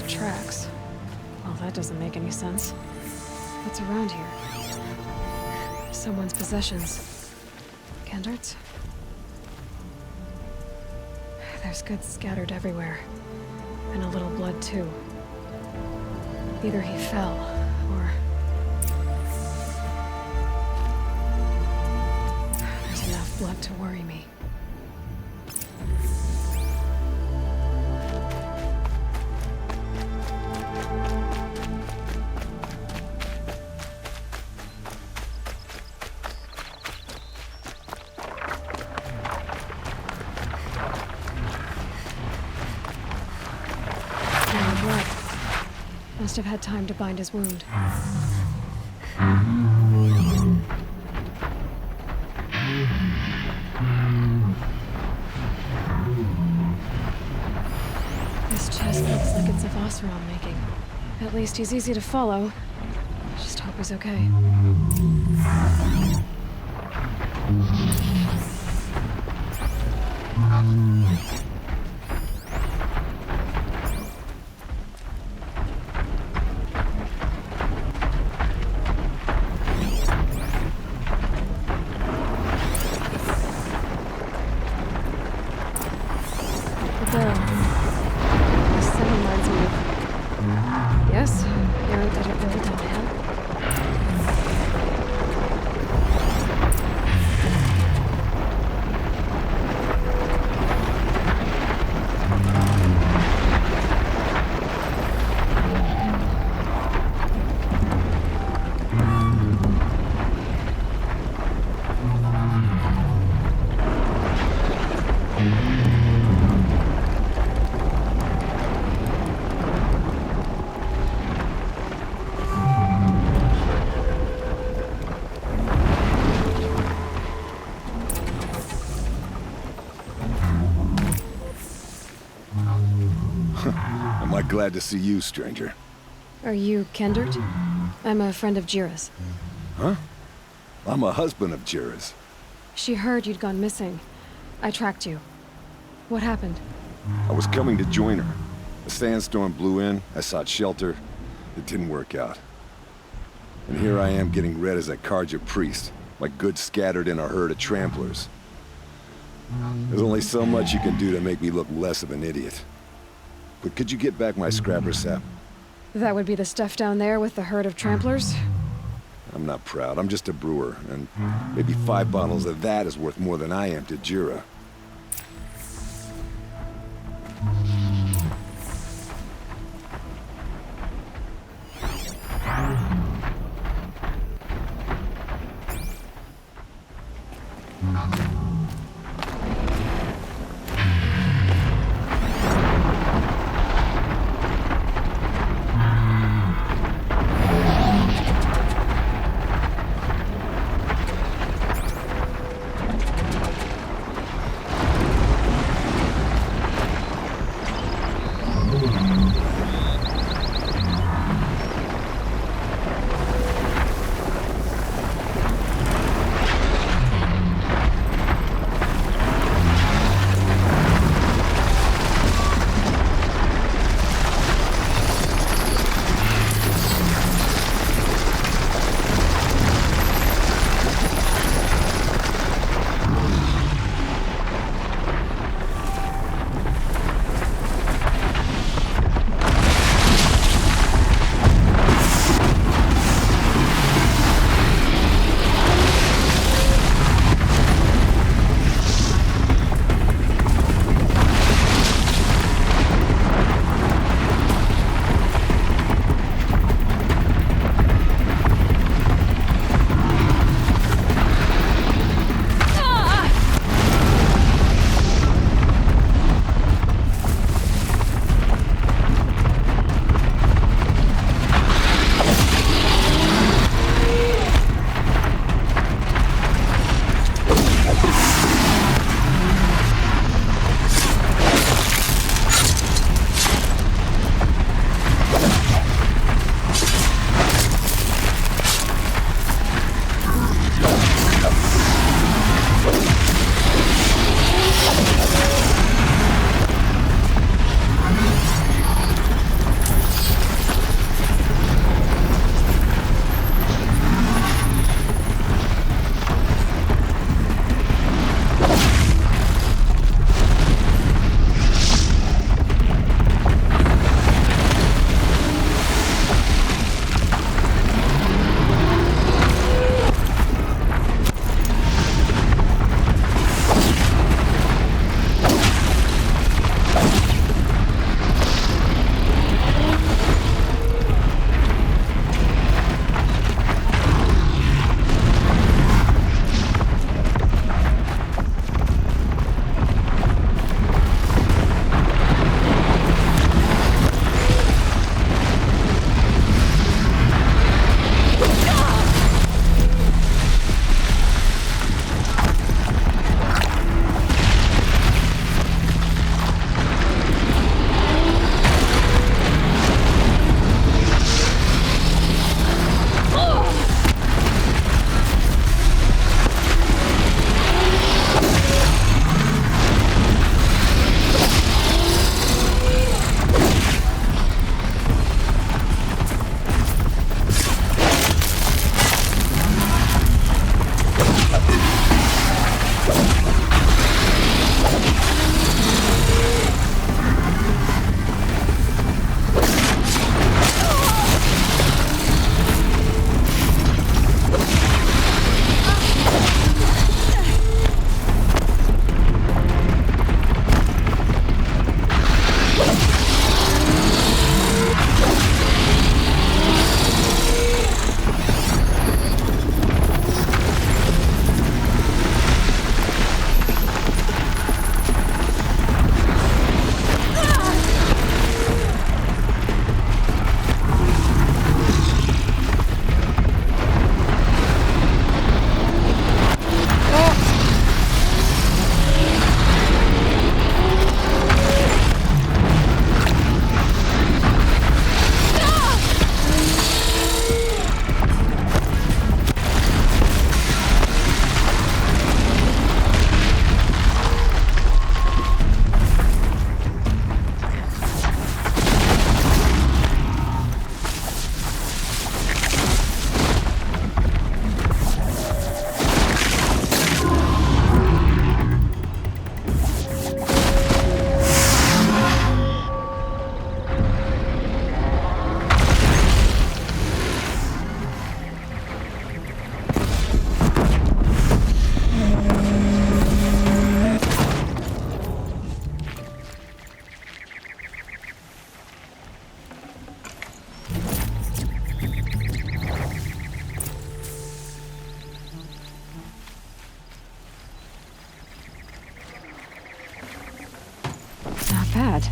tracks. Well, that doesn't make any sense. What's around here? Someone's possessions. Kendart's? There's goods scattered everywhere. And a little blood, too. Either he fell, or... There's enough blood to worry me. Must have had time to bind his wound. This chest looks like it's of Oseram making. At least he's easy to follow. Just hope he's okay. Yes, Aaron did it really well, man. Am I glad to see you, stranger? Are you Kendart? I'm a friend of Jira's. Huh? I'm a husband of Jira's. She heard you'd gone missing. I tracked you. What happened? I was coming to join her. A sandstorm blew in, I sought shelter. It didn't work out. And here I am getting read as a Karja priest, my goods scattered in a herd of tramplers. There's only so much you can do to make me look less of an idiot. But could you get back my scrapper sap? That would be the stuff down there with the herd of tramplers? I'm not proud, I'm just a brewer, and maybe 5 bottles of that is worth more than I am to Jira. fat.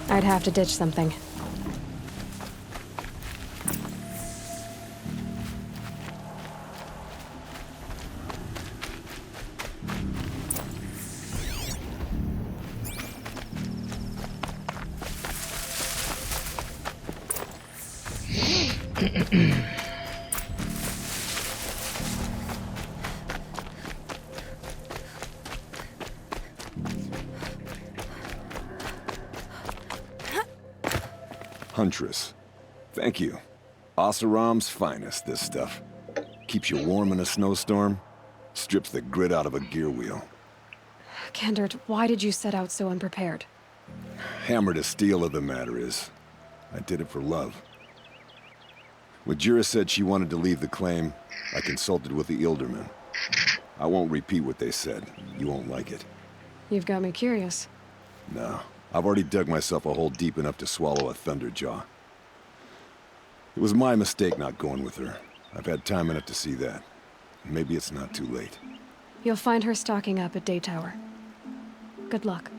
I'd have to ditch something. Huntress. Thank you. Oseram's finest, this stuff. Keeps you warm in a snowstorm, strips the grit out of a gear wheel. Kendert, why did you set out so unprepared? Hammer to steel of the matter is, I did it for love. When Jura said she wanted to leave the claim, I consulted with the Ildermen. I won't repeat what they said. You won't like it. You've got me curious. No. I've already dug myself a hole deep enough to swallow a thunderjaw. It was my mistake not going with her. I've had time enough to see that. Maybe it's not too late. You'll find her stocking up at Day Tower. Good luck.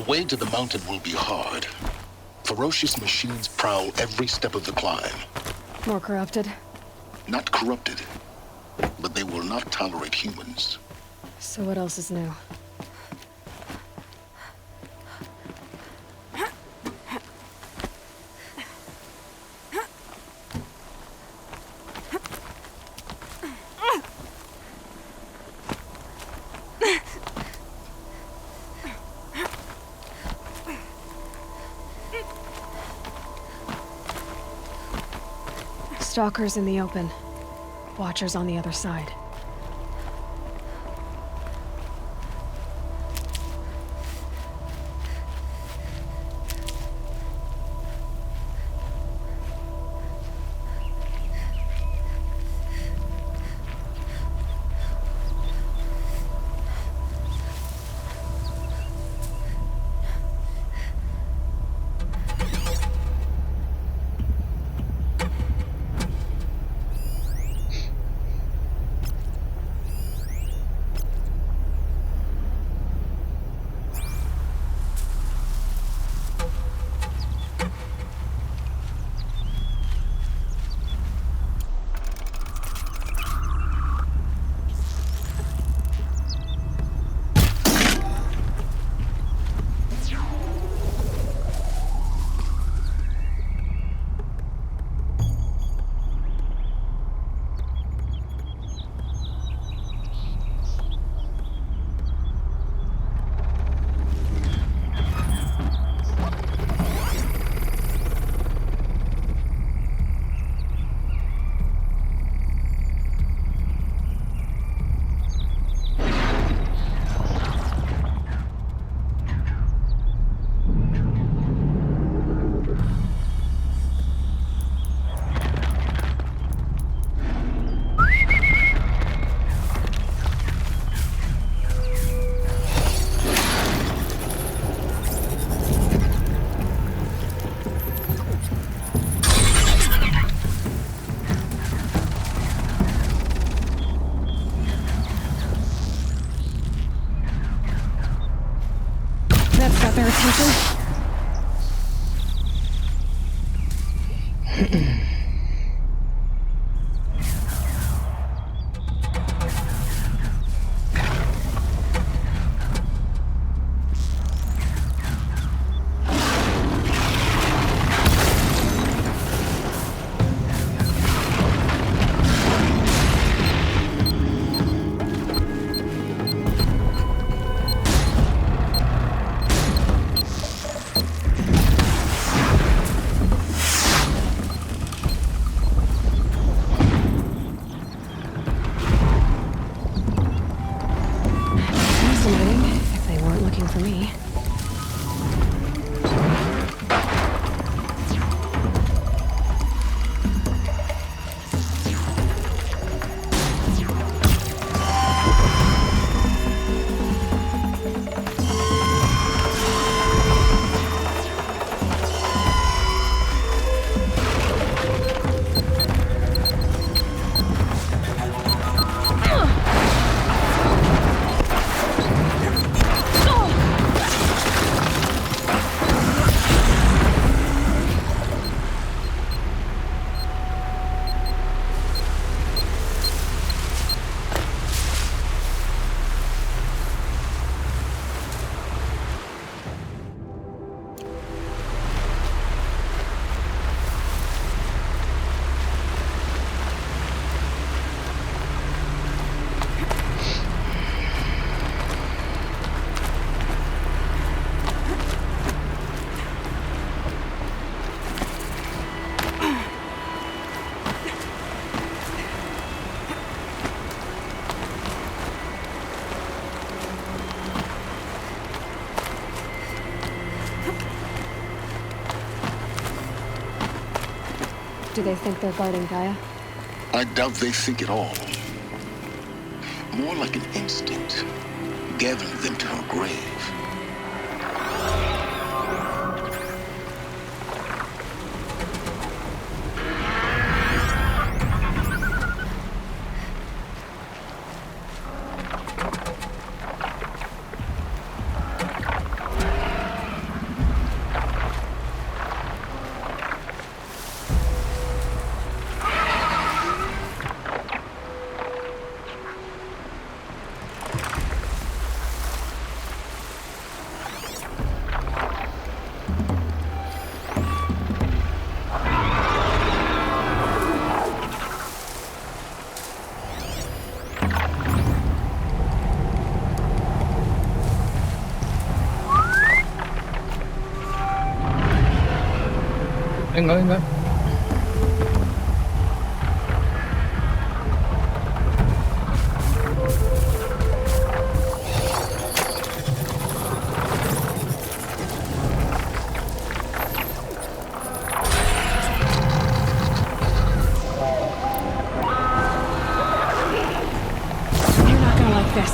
way to the mountain will be hard. Ferocious machines prowl every step of the climb. More corrupted? Not corrupted, but they will not tolerate humans. So what else is new? Stalkers in the open. Watchers on the other side. Got their attention? For me. Do they think they're guarding Gaia? I doubt they think at all. More like an instinct, gathering them to her grave. Venga, venga. You're not gonna like this.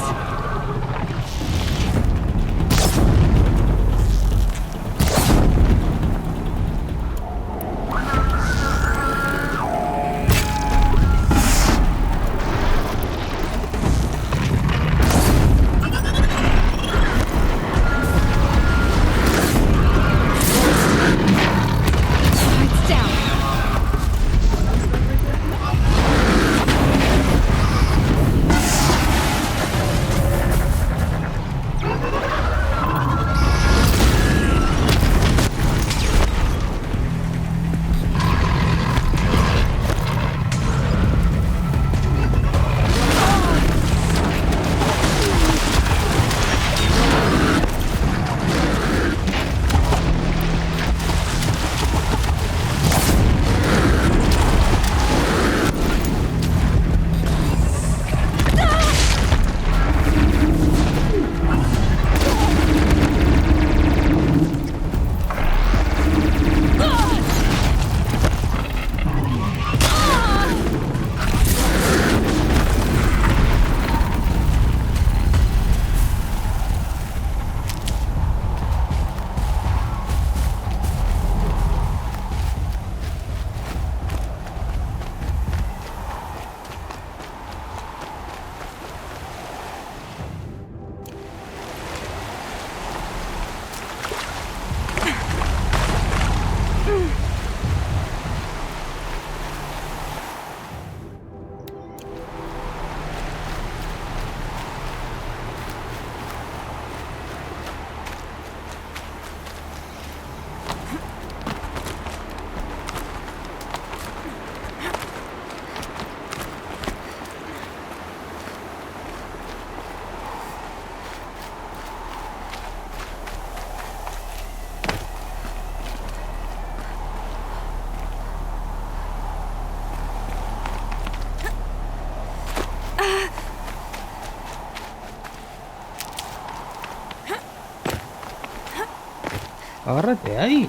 Lights down. Agárrate ahí.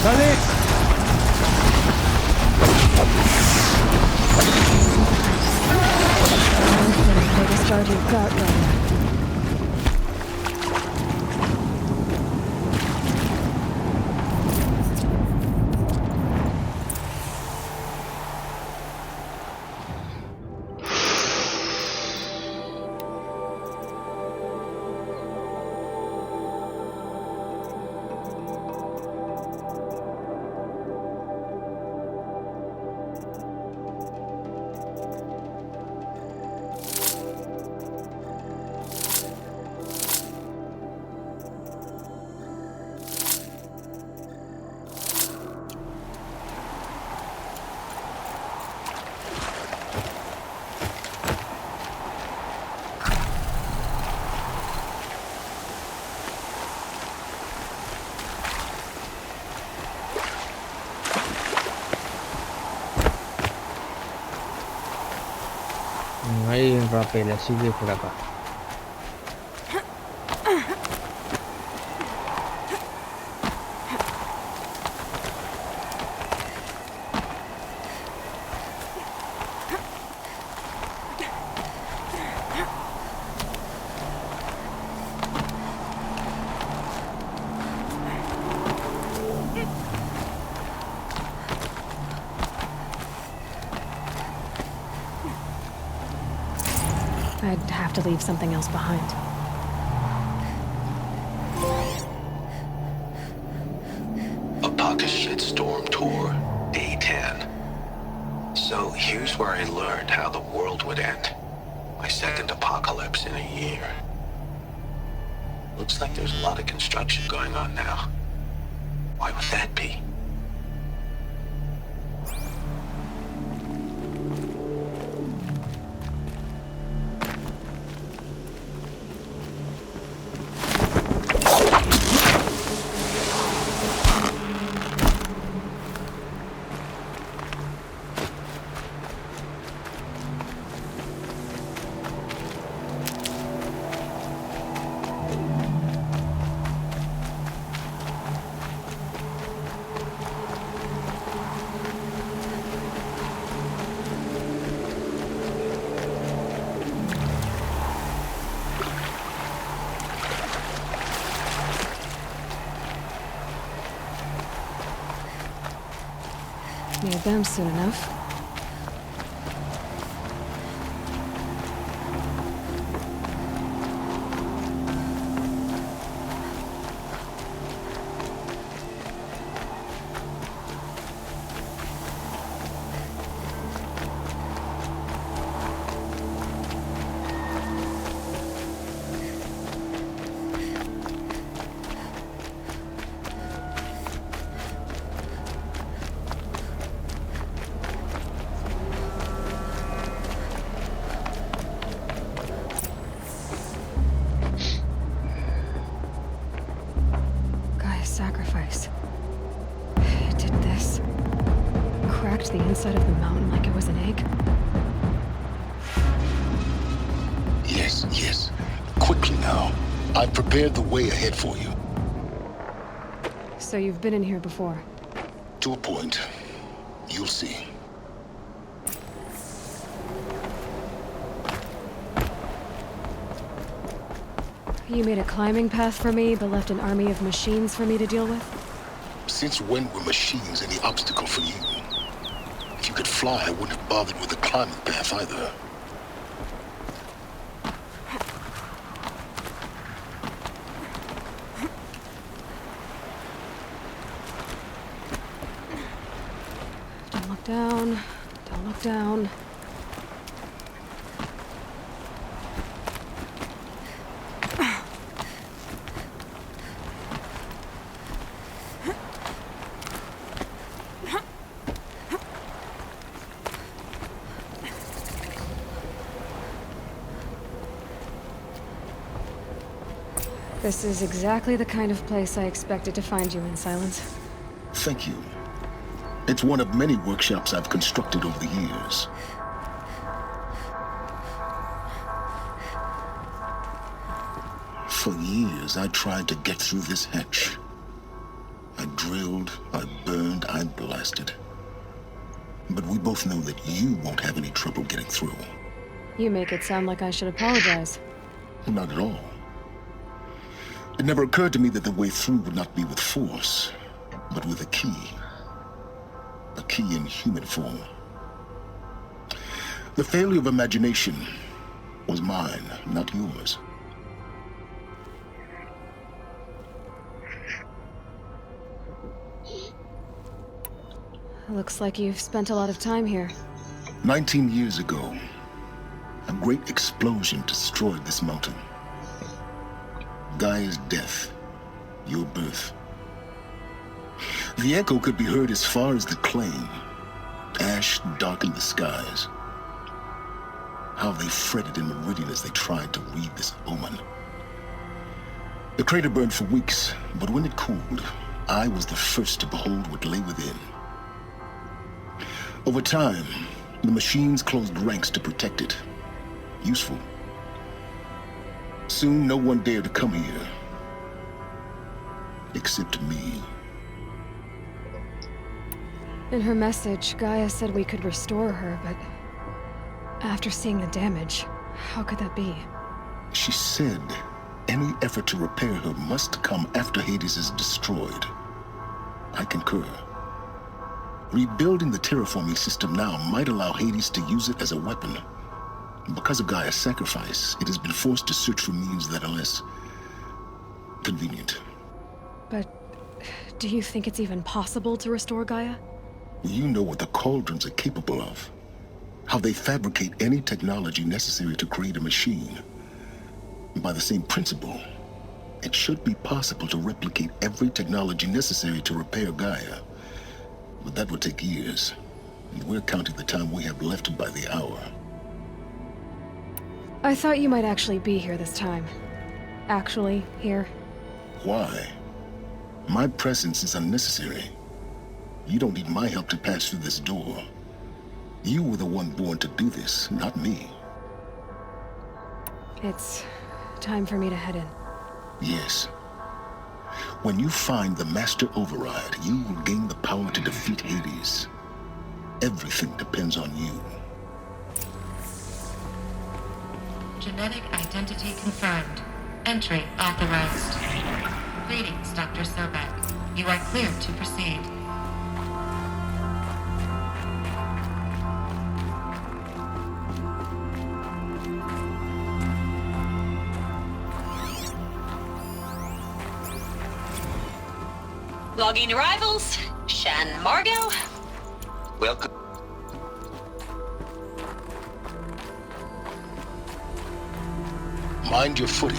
Biggest guard you've got, Gaia. Hay un rapel, así que por acá. I'd have to leave something else behind. Apaka's Shitstorm Tour, Day 10. So here's where I learned how the world would end. My second apocalypse in a year. Looks like there's a lot of construction going on now. Why would that be? Need them soon enough. Sacrifice. It did this. Cracked the inside of the mountain like it was an egg. Yes, yes. Quickly now. I've prepared the way ahead for you. So you've been in here before? To a point. You'll see. You made a climbing path for me, but left an army of machines for me to deal with? Since when were machines any obstacle for you? If you could fly, I wouldn't have bothered with the climbing path either. Don't look down. Don't look down. This is exactly the kind of place I expected to find you in, Silence. Thank you. It's one of many workshops I've constructed over the years. For years, I tried to get through this hatch. I drilled, I burned, I blasted. But we both know that you won't have any trouble getting through. You make it sound like I should apologize. Not at all. It never occurred to me that the way through would not be with force, but with a key. A key in human form. The failure of imagination was mine, not yours. Looks like you've spent a lot of time here. 19 years ago, a great explosion destroyed this mountain. Gaia's death, your birth. The echo could be heard as far as the claim. Ash darkened the skies. How they fretted in meridian as they tried to read this omen. The crater burned for weeks, but when it cooled, I was the first to behold what lay within. Over time, the machines closed ranks to protect it. Useful. Soon, no one dared to come here. Except me. In her message, Gaia said we could restore her, but after seeing the damage, how could that be? She said any effort to repair her must come after Hades is destroyed. I concur. Rebuilding the terraforming system now might allow Hades to use it as a weapon. Because of Gaia's sacrifice, it has been forced to search for means that are less convenient. But do you think it's even possible to restore Gaia? You know what the cauldrons are capable of. How they fabricate any technology necessary to create a machine. By the same principle, it should be possible to replicate every technology necessary to repair Gaia. But that would take years, and we're counting the time we have left by the hour. I thought you might actually be here this time. Actually, here. Why? My presence is unnecessary. You don't need my help to pass through this door. You were the one born to do this, not me. It's time for me to head in. Yes. When you find the Master Override, you will gain the power to defeat Hades. Everything depends on you. Genetic identity confirmed. Entry authorized. Greetings, Dr. Sobek. You are cleared to proceed. Logging arrivals. Shan Margot. Welcome. Mind your footing.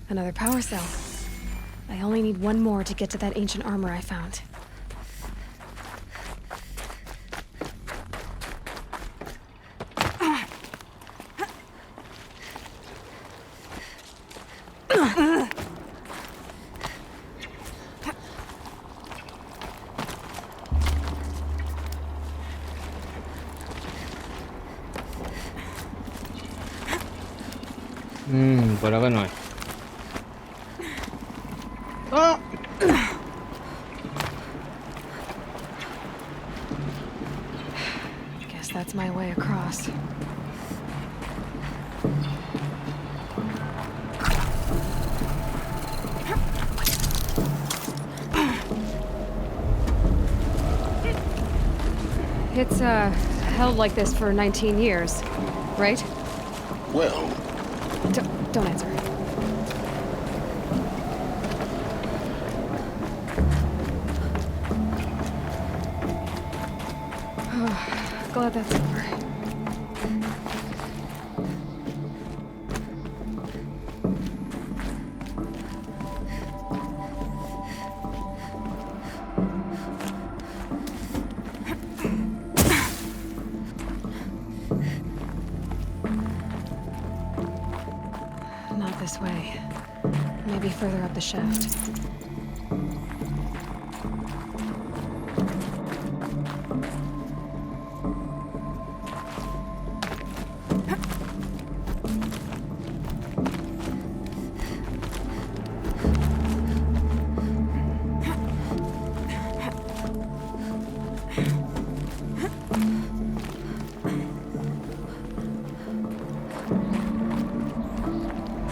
Another power cell. I only need one more to get to that ancient armor I found. Por acá no hay. ¡Ah! Guess that's my way across. It's, held like this for 19 years, right? Well... Don't answer. Oh, glad that's over. Not this way. Maybe further up the shaft.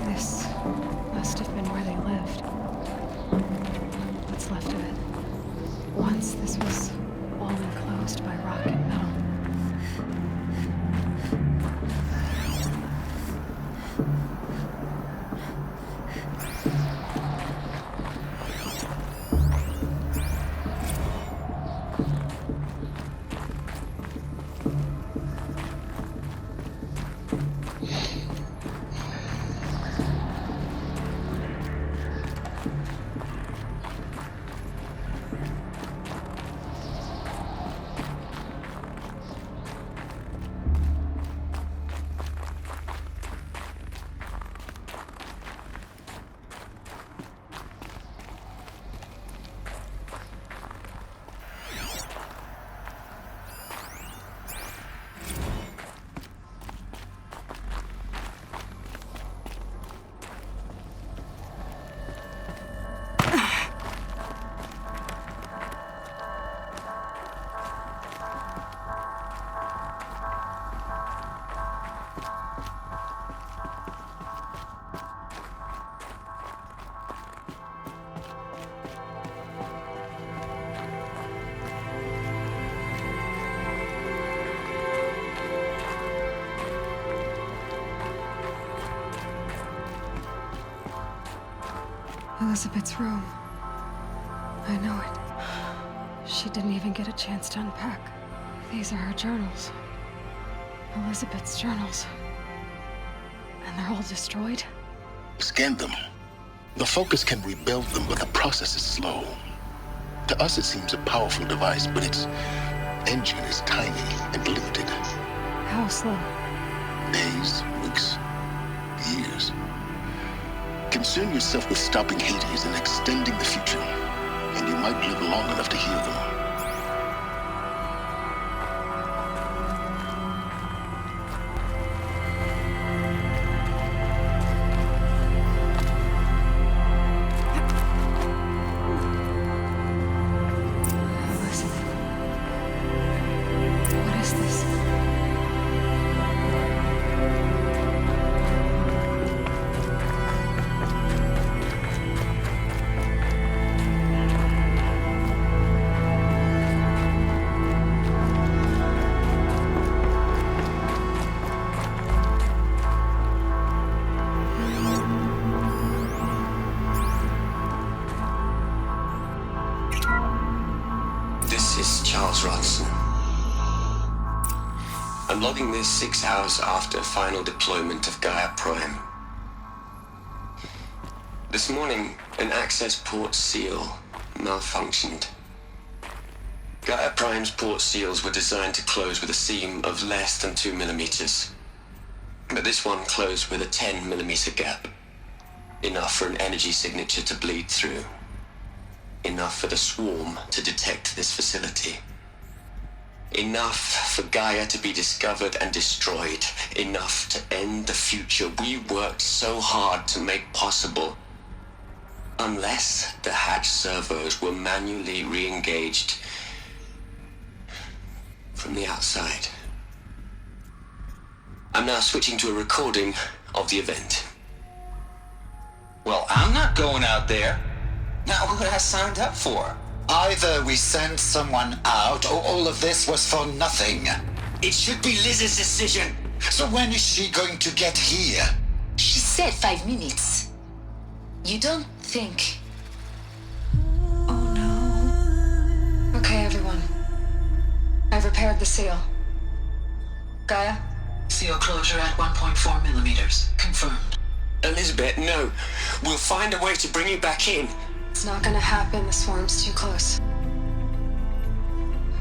This must have been where they lived. What's left of it. Once this was all enclosed by rock and metal. Elizabeth's room. I know it. She didn't even get a chance to unpack. These are her journals. Elizabeth's journals. And they're all destroyed? Scan them. The Focus can rebuild them, but the process is slow. To us, it seems a powerful device, but its engine is tiny and limited. How slow? Days, weeks, years. Concern yourself with stopping Hades and extending the future, and you might live long enough to hear them. What is this? I'm logging this 6 hours after final deployment of Gaia Prime. This morning, an access port seal malfunctioned. Gaia Prime's port seals were designed to close with a seam of less than 2 millimeters. But this one closed with a 10 millimeter gap. Enough for an energy signature to bleed through. Enough for the swarm to detect this facility. Enough for Gaia to be discovered and destroyed. Enough to end the future we worked so hard to make possible. Unless the hatch servos were manually re-engaged from the outside. I'm now switching to a recording of the event. Well, I'm not going out there. Now, who I signed up for? Either we sent someone out, or all of this was for nothing. It should be Liz's decision. So when is she going to get here? She said 5 minutes. You don't think... Oh no. Okay, everyone. I've repaired the seal. Gaia? Seal closure at 1.4 millimeters. Confirmed. Elizabeth, no. We'll find a way to bring you back in. It's not gonna happen. The swarm's too close.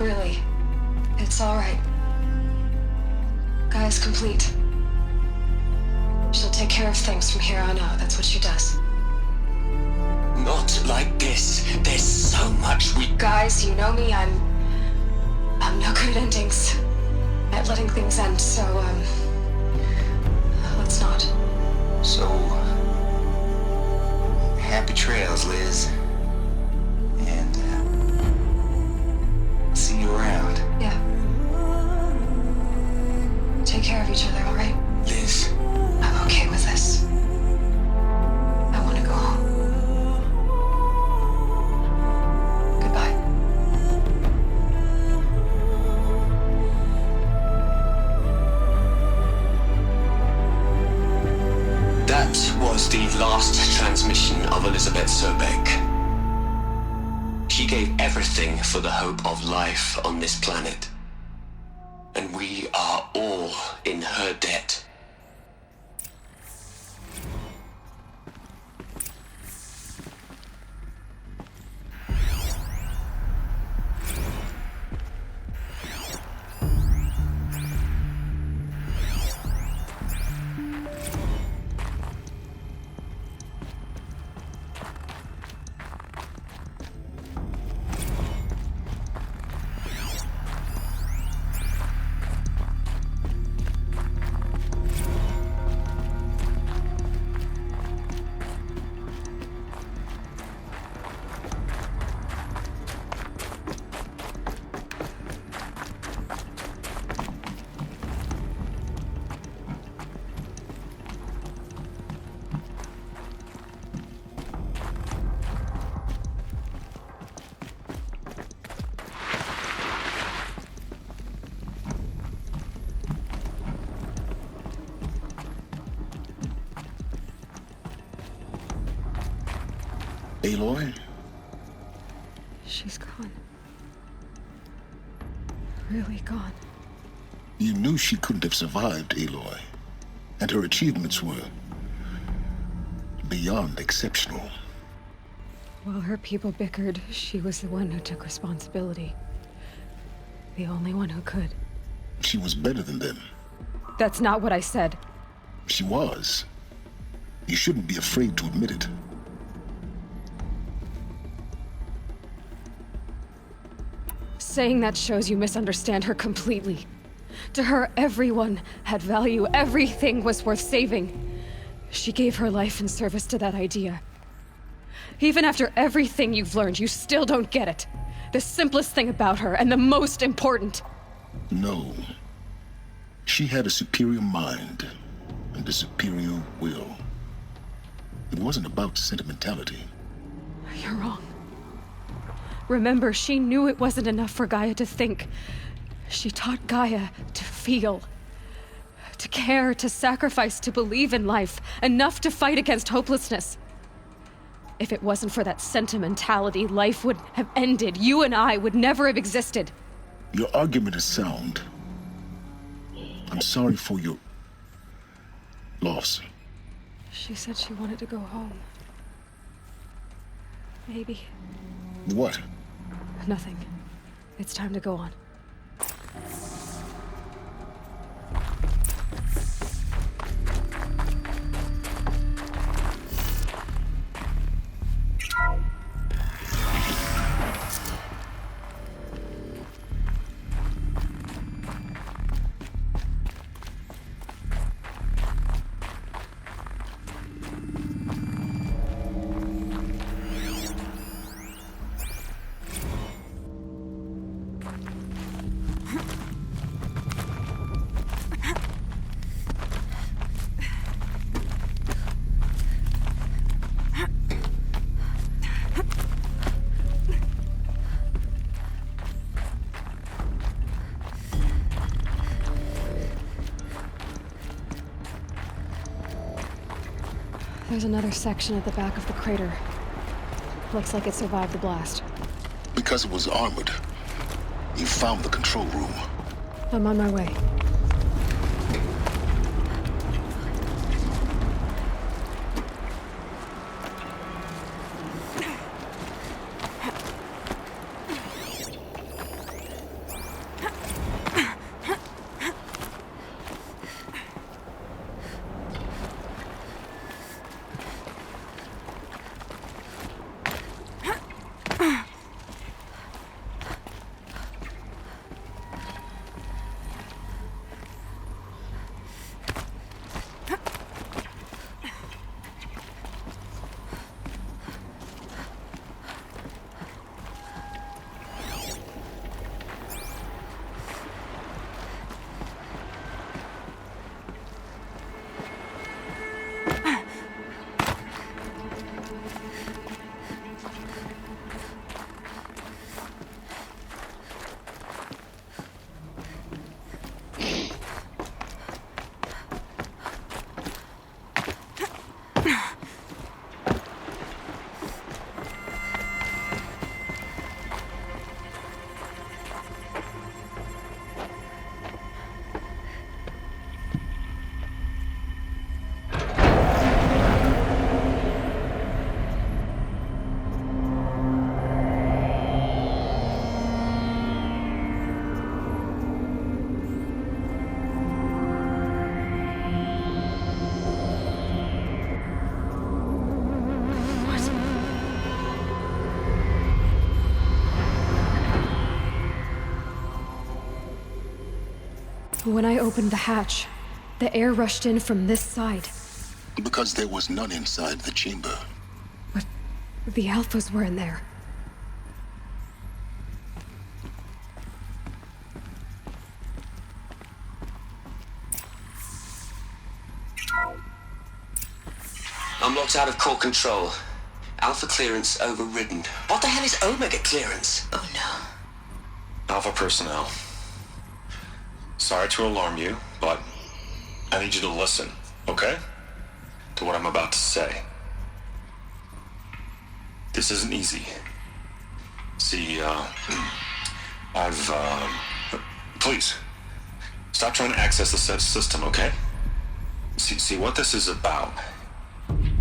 Really. It's alright. Gaia's complete. She'll take care of things from here on out. That's what she does. Not like this. There's so much we... Guys, you know me. I'm no good at endings. At letting things end, so, let's not. So, happy trails, Liz. And, see you around. Yeah. Take care of each other, alright? Liz. I'm okay with this. I want to go home. Goodbye. That was the last transmission of Elizabeth Sobek. She gave everything for the hope of life on this planet. And we are all in her debt. Aloy? She's gone. Really gone. You knew she couldn't have survived, Aloy. And her achievements were beyond exceptional. While her people bickered, she was the one who took responsibility. The only one who could. She was better than them. That's not what I said. She was. You shouldn't be afraid to admit it. Saying that shows you misunderstand her completely. To her, everyone had value. Everything was worth saving. She gave her life in service to that idea. Even after everything you've learned, you still don't get it. The simplest thing about her, and the most important. No. She had a superior mind and a superior will. It wasn't about sentimentality. You're wrong. Remember, she knew it wasn't enough for Gaia to think. She taught Gaia to feel. To care, to sacrifice, to believe in life. Enough to fight against hopelessness. If it wasn't for that sentimentality, life would have ended. You and I would never have existed. Your argument is sound. I'm sorry for your loss. She said she wanted to go home. Maybe. What? Nothing. It's time to go on. There's another section at the back of the crater. Looks like it survived the blast. Because it was armored. You found the control room. I'm on my way. When I opened the hatch, the air rushed in from this side. Because there was none inside the chamber. But the Alphas were in there. I'm locked out of core control. Alpha clearance overridden. What the hell is Omega clearance? Oh no. Alpha personnel. Sorry to alarm you, but I need you to listen, okay? To what I'm about to say. This isn't easy. See, please, stop trying to access the system, okay? See, what this is about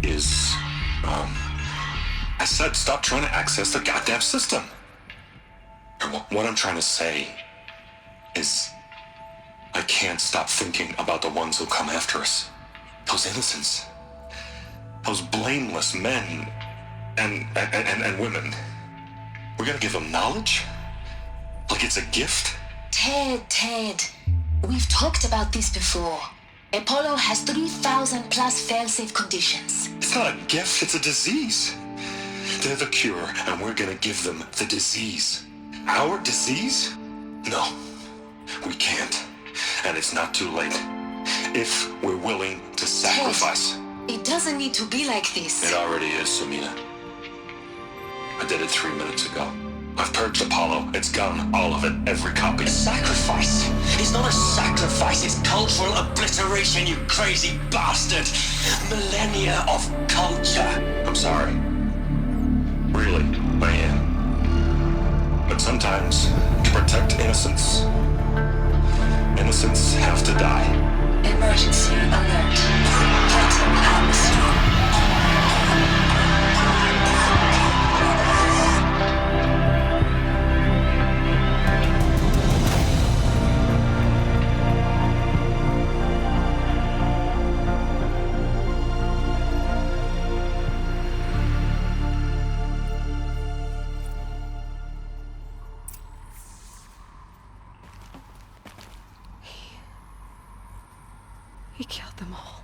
is, I said stop trying to access the goddamn system. What I'm trying to say is, I can't stop thinking about the ones who come after us. Those innocents. Those blameless men and women. We're gonna give them knowledge? Like it's a gift? Ted. We've talked about this before. Apollo has 3,000 plus fail-safe conditions. It's not a gift, it's a disease. They're the cure, and we're gonna give them the disease. Our disease? No, we can't. And it's not too late. If we're willing to sacrifice. Ted, it doesn't need to be like this. It already is, Samina. I did it 3 minutes ago. I've purged Apollo. It's gone. All of it. Every copy. A sacrifice? It's not a sacrifice. It's cultural obliteration, you crazy bastard. Millennia of culture. I'm sorry. Really, I am. But sometimes, to protect innocence, innocents have to die. Emergency alert. Heightened atmosphere. He killed them all.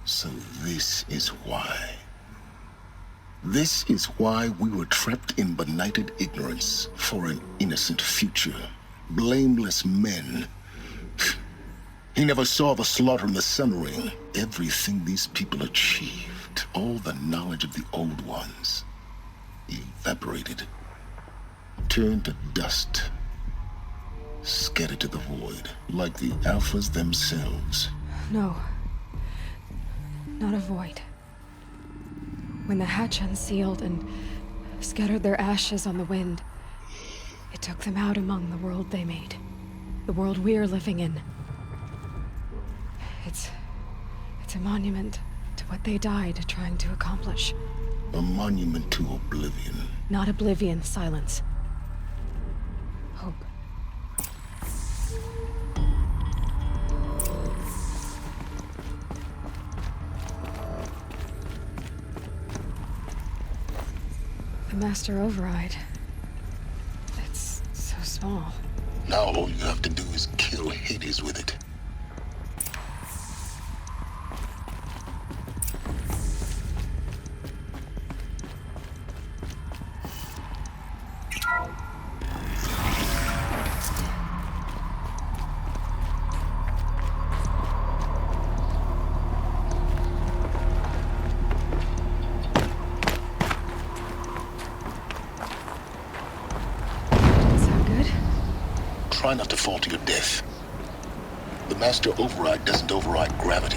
So this is why. This is why we were trapped in benighted ignorance for an innocent future. Blameless men. He never saw the slaughter in the Sun Ring. Everything these people achieved, all the knowledge of the old ones, evaporated, turned to dust, scattered to the void, like the Alphas themselves. No. Not a void. When the hatch unsealed and scattered their ashes on the wind, it took them out among the world they made. The world we're living in. It's a monument to what they died trying to accomplish. A monument to oblivion. Not oblivion, silence. Hope. The Master Override. It's so small. Now all you have to do is kill Hades with it. Try not to fall to your death. The Master Override doesn't override gravity.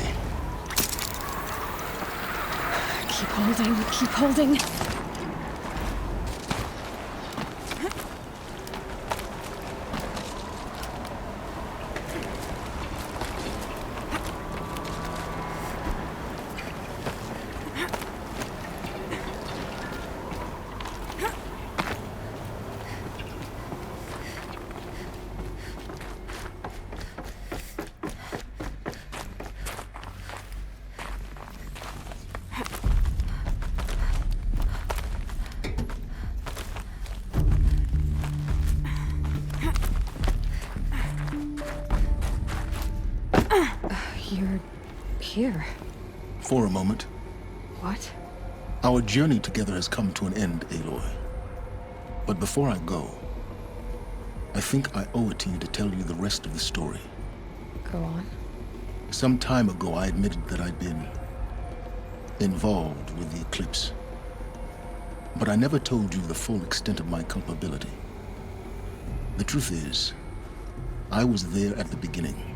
Keep holding, keep holding. You're here. For a moment. What? Our journey together has come to an end, Aloy. But before I go, I think I owe it to you to tell you the rest of the story. Go on. Some time ago, I admitted that I'd been involved with the eclipse. But I never told you the full extent of my culpability. The truth is, I was there at the beginning.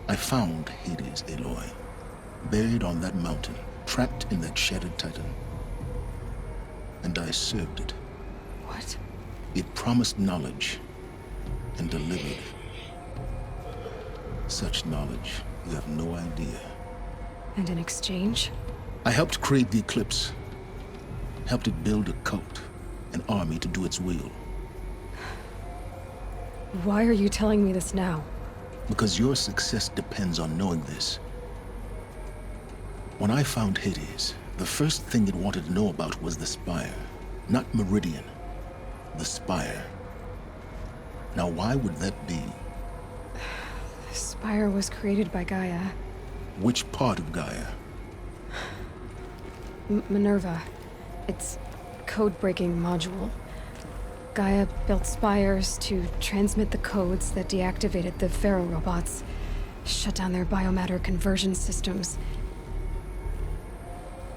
I found Hades, Aloy, buried on that mountain, trapped in that shattered titan. And I served it. What? It promised knowledge and delivered. Such knowledge, you have no idea. And in exchange? I helped create the eclipse. Helped it build a cult, an army to do its will. Why are you telling me this now? Because your success depends on knowing this. When I found Hades, the first thing it wanted to know about was the Spire. Not Meridian. The Spire. Now why would that be? The Spire was created by Gaia. Which part of Gaia? Minerva. Its code-breaking module. Gaia built spires to transmit the codes that deactivated the Pharaoh robots, shut down their biomatter conversion systems.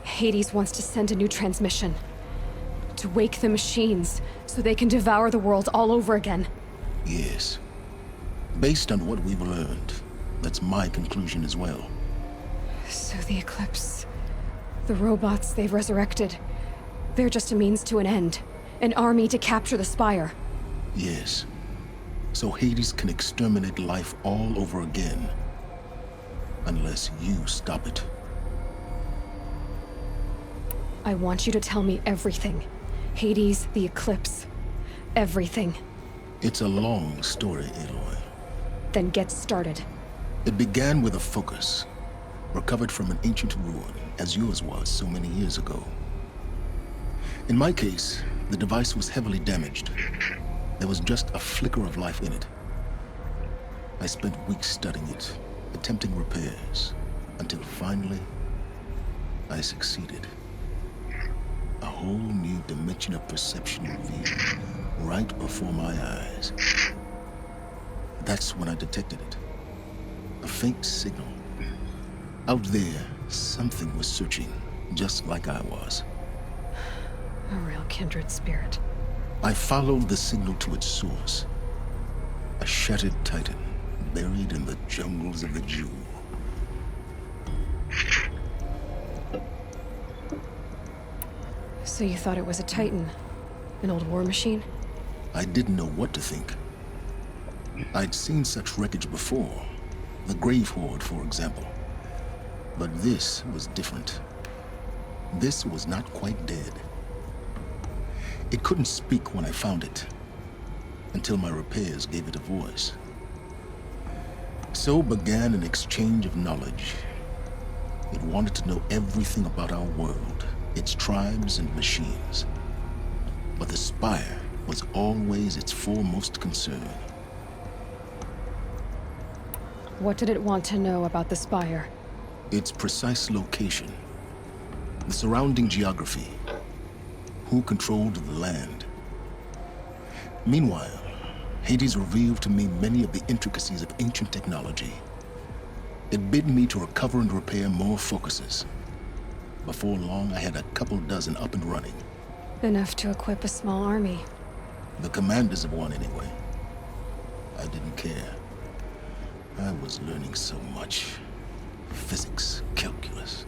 Hades wants to send a new transmission. To wake the machines, so they can devour the world all over again. Yes. Based on what we've learned, that's my conclusion as well. So the Eclipse, the robots they've resurrected, they're just a means to an end. An army to capture the Spire. Yes. So Hades can exterminate life all over again. Unless you stop it. I want you to tell me everything. Hades, the Eclipse. Everything. It's a long story, Aloy. Then get started. It began with a focus. Recovered from an ancient ruin, as yours was so many years ago. In my case, the device was heavily damaged. There was just a flicker of life in it. I spent weeks studying it, attempting repairs, until finally, I succeeded. A whole new dimension of perception revealed, right before my eyes. That's when I detected it. A faint signal. Out there, something was searching, just like I was. A real kindred spirit. I followed the signal to its source. A shattered titan, buried in the jungles of the Jewel. So you thought it was a Titan? An old war machine? I didn't know what to think. I'd seen such wreckage before. The Grave Horde, for example. But this was different. This was not quite dead. It couldn't speak when I found it, until my repairs gave it a voice. So began an exchange of knowledge. It wanted to know everything about our world, its tribes and machines. But the Spire was always its foremost concern. What did it want to know about the Spire? Its precise location, the surrounding geography, who controlled the land. Meanwhile, Hades revealed to me many of the intricacies of ancient technology. It bid me to recover and repair more focuses. Before long, I had a couple dozen up and running. Enough to equip a small army. The commanders of one, anyway. I didn't care. I was learning so much. Physics, calculus.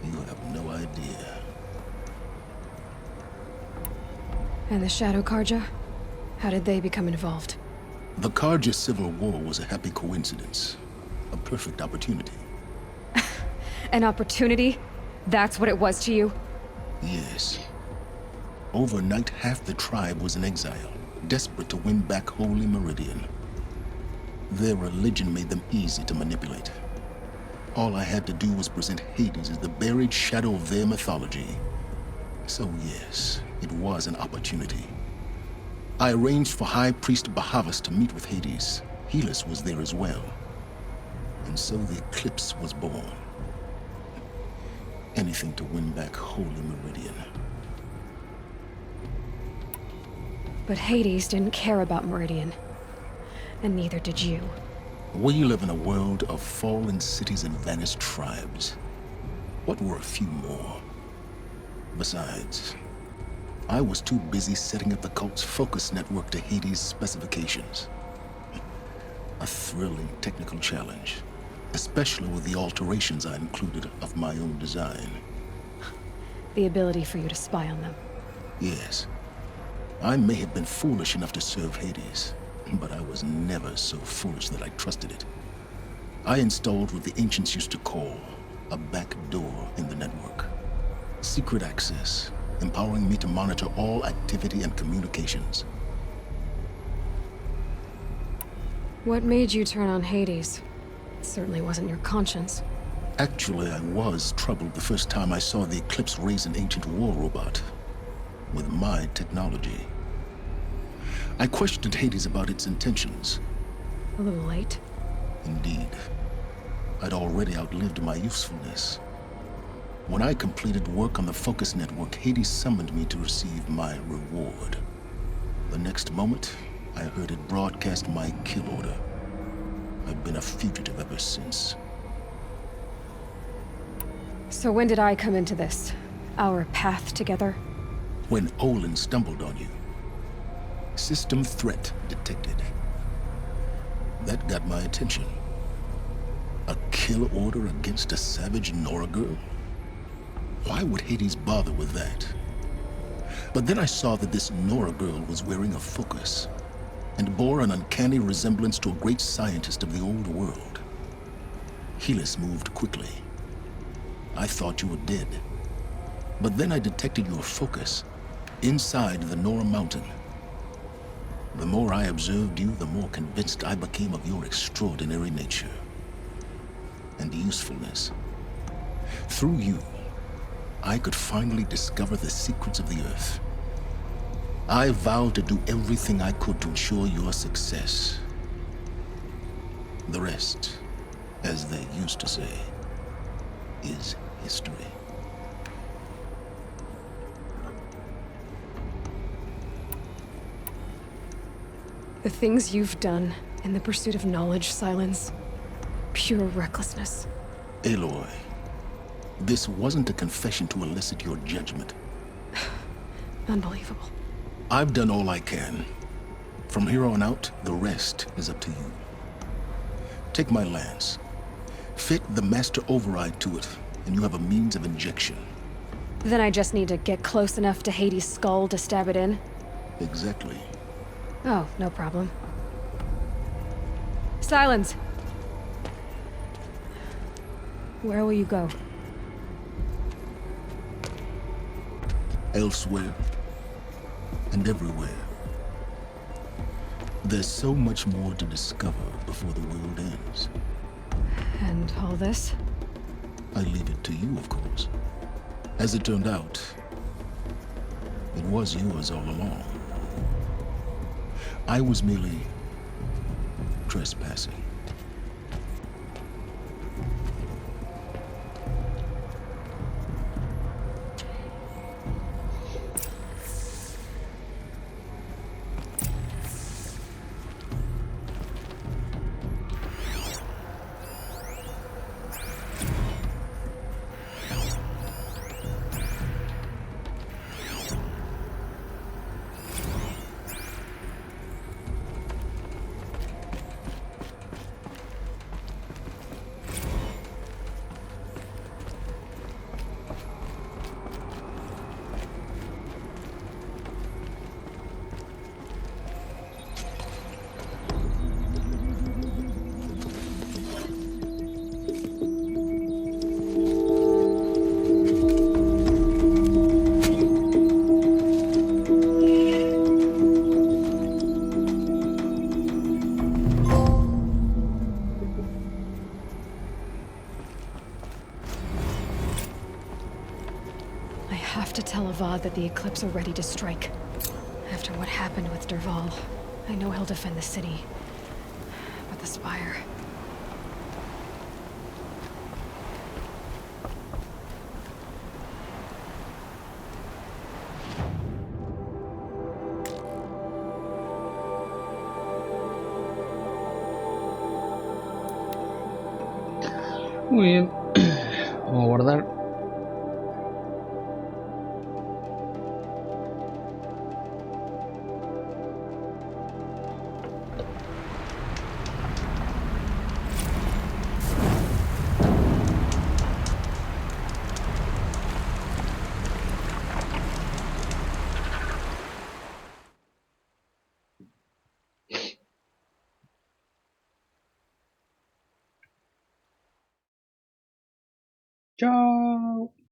You have no idea. And the Shadow Karja? How did they become involved? The Karja Civil War was a happy coincidence. A perfect opportunity. An opportunity? That's what it was to you? Yes. Overnight, half the tribe was in exile, desperate to win back Holy Meridian. Their religion made them easy to manipulate. All I had to do was present Hades as the buried shadow of their mythology. So yes, it was an opportunity. I arranged for High Priest Bahavas to meet with Hades. Helis was there as well. And so the eclipse was born. Anything to win back Holy Meridian. But Hades didn't care about Meridian. And neither did you. We live in a world of fallen cities and vanished tribes. What were a few more? Besides, I was too busy setting up the cult's focus network to Hades' specifications. A thrilling technical challenge, especially with the alterations I included of my own design. The ability for you to spy on them. Yes. I may have been foolish enough to serve Hades, but I was never so foolish that I trusted it. I installed what the ancients used to call a back door in the network. Secret access, empowering me to monitor all activity and communications. What made you turn on Hades? It certainly wasn't your conscience. Actually, I was troubled the first time I saw the Eclipse raise an ancient war robot with my technology. I questioned Hades about its intentions. A little late. Indeed. I'd already outlived my usefulness. When I completed work on the Focus Network, Hades summoned me to receive my reward. The next moment, I heard it broadcast my kill order. I've been a fugitive ever since. So when did I come into this? Our path together? When Olin stumbled on you. System threat detected. That got my attention. A kill order against a savage Nora girl? Why would Hades bother with that? But then I saw that this Nora girl was wearing a focus and bore an uncanny resemblance to a great scientist of the old world. Helis moved quickly. I thought you were dead. But then I detected your focus inside the Nora mountain. The more I observed you, the more convinced I became of your extraordinary nature and usefulness. Through you, I could finally discover the secrets of the Earth. I vowed to do everything I could to ensure your success. The rest, as they used to say, is history. The things you've done in the pursuit of knowledge, Silence. Pure recklessness. Aloy, this wasn't a confession to elicit your judgment. Unbelievable. I've done all I can. From here on out, the rest is up to you. Take my lance. Fit the master override to it, and you have a means of injection. Then I just need to get close enough to Hades' skull to stab it in? Exactly. Oh, no problem. Silence! Where will you go? Elsewhere. And everywhere. There's so much more to discover before the world ends. And all this? I leave it to you, of course. As it turned out, it was yours all along. I was merely trespassing. I have to tell Avad that the Eclipse are ready to strike. After what happened with Dervahl, I know he'll defend the city. But the Spire... Muy bien. Vamos a guardar. Chao.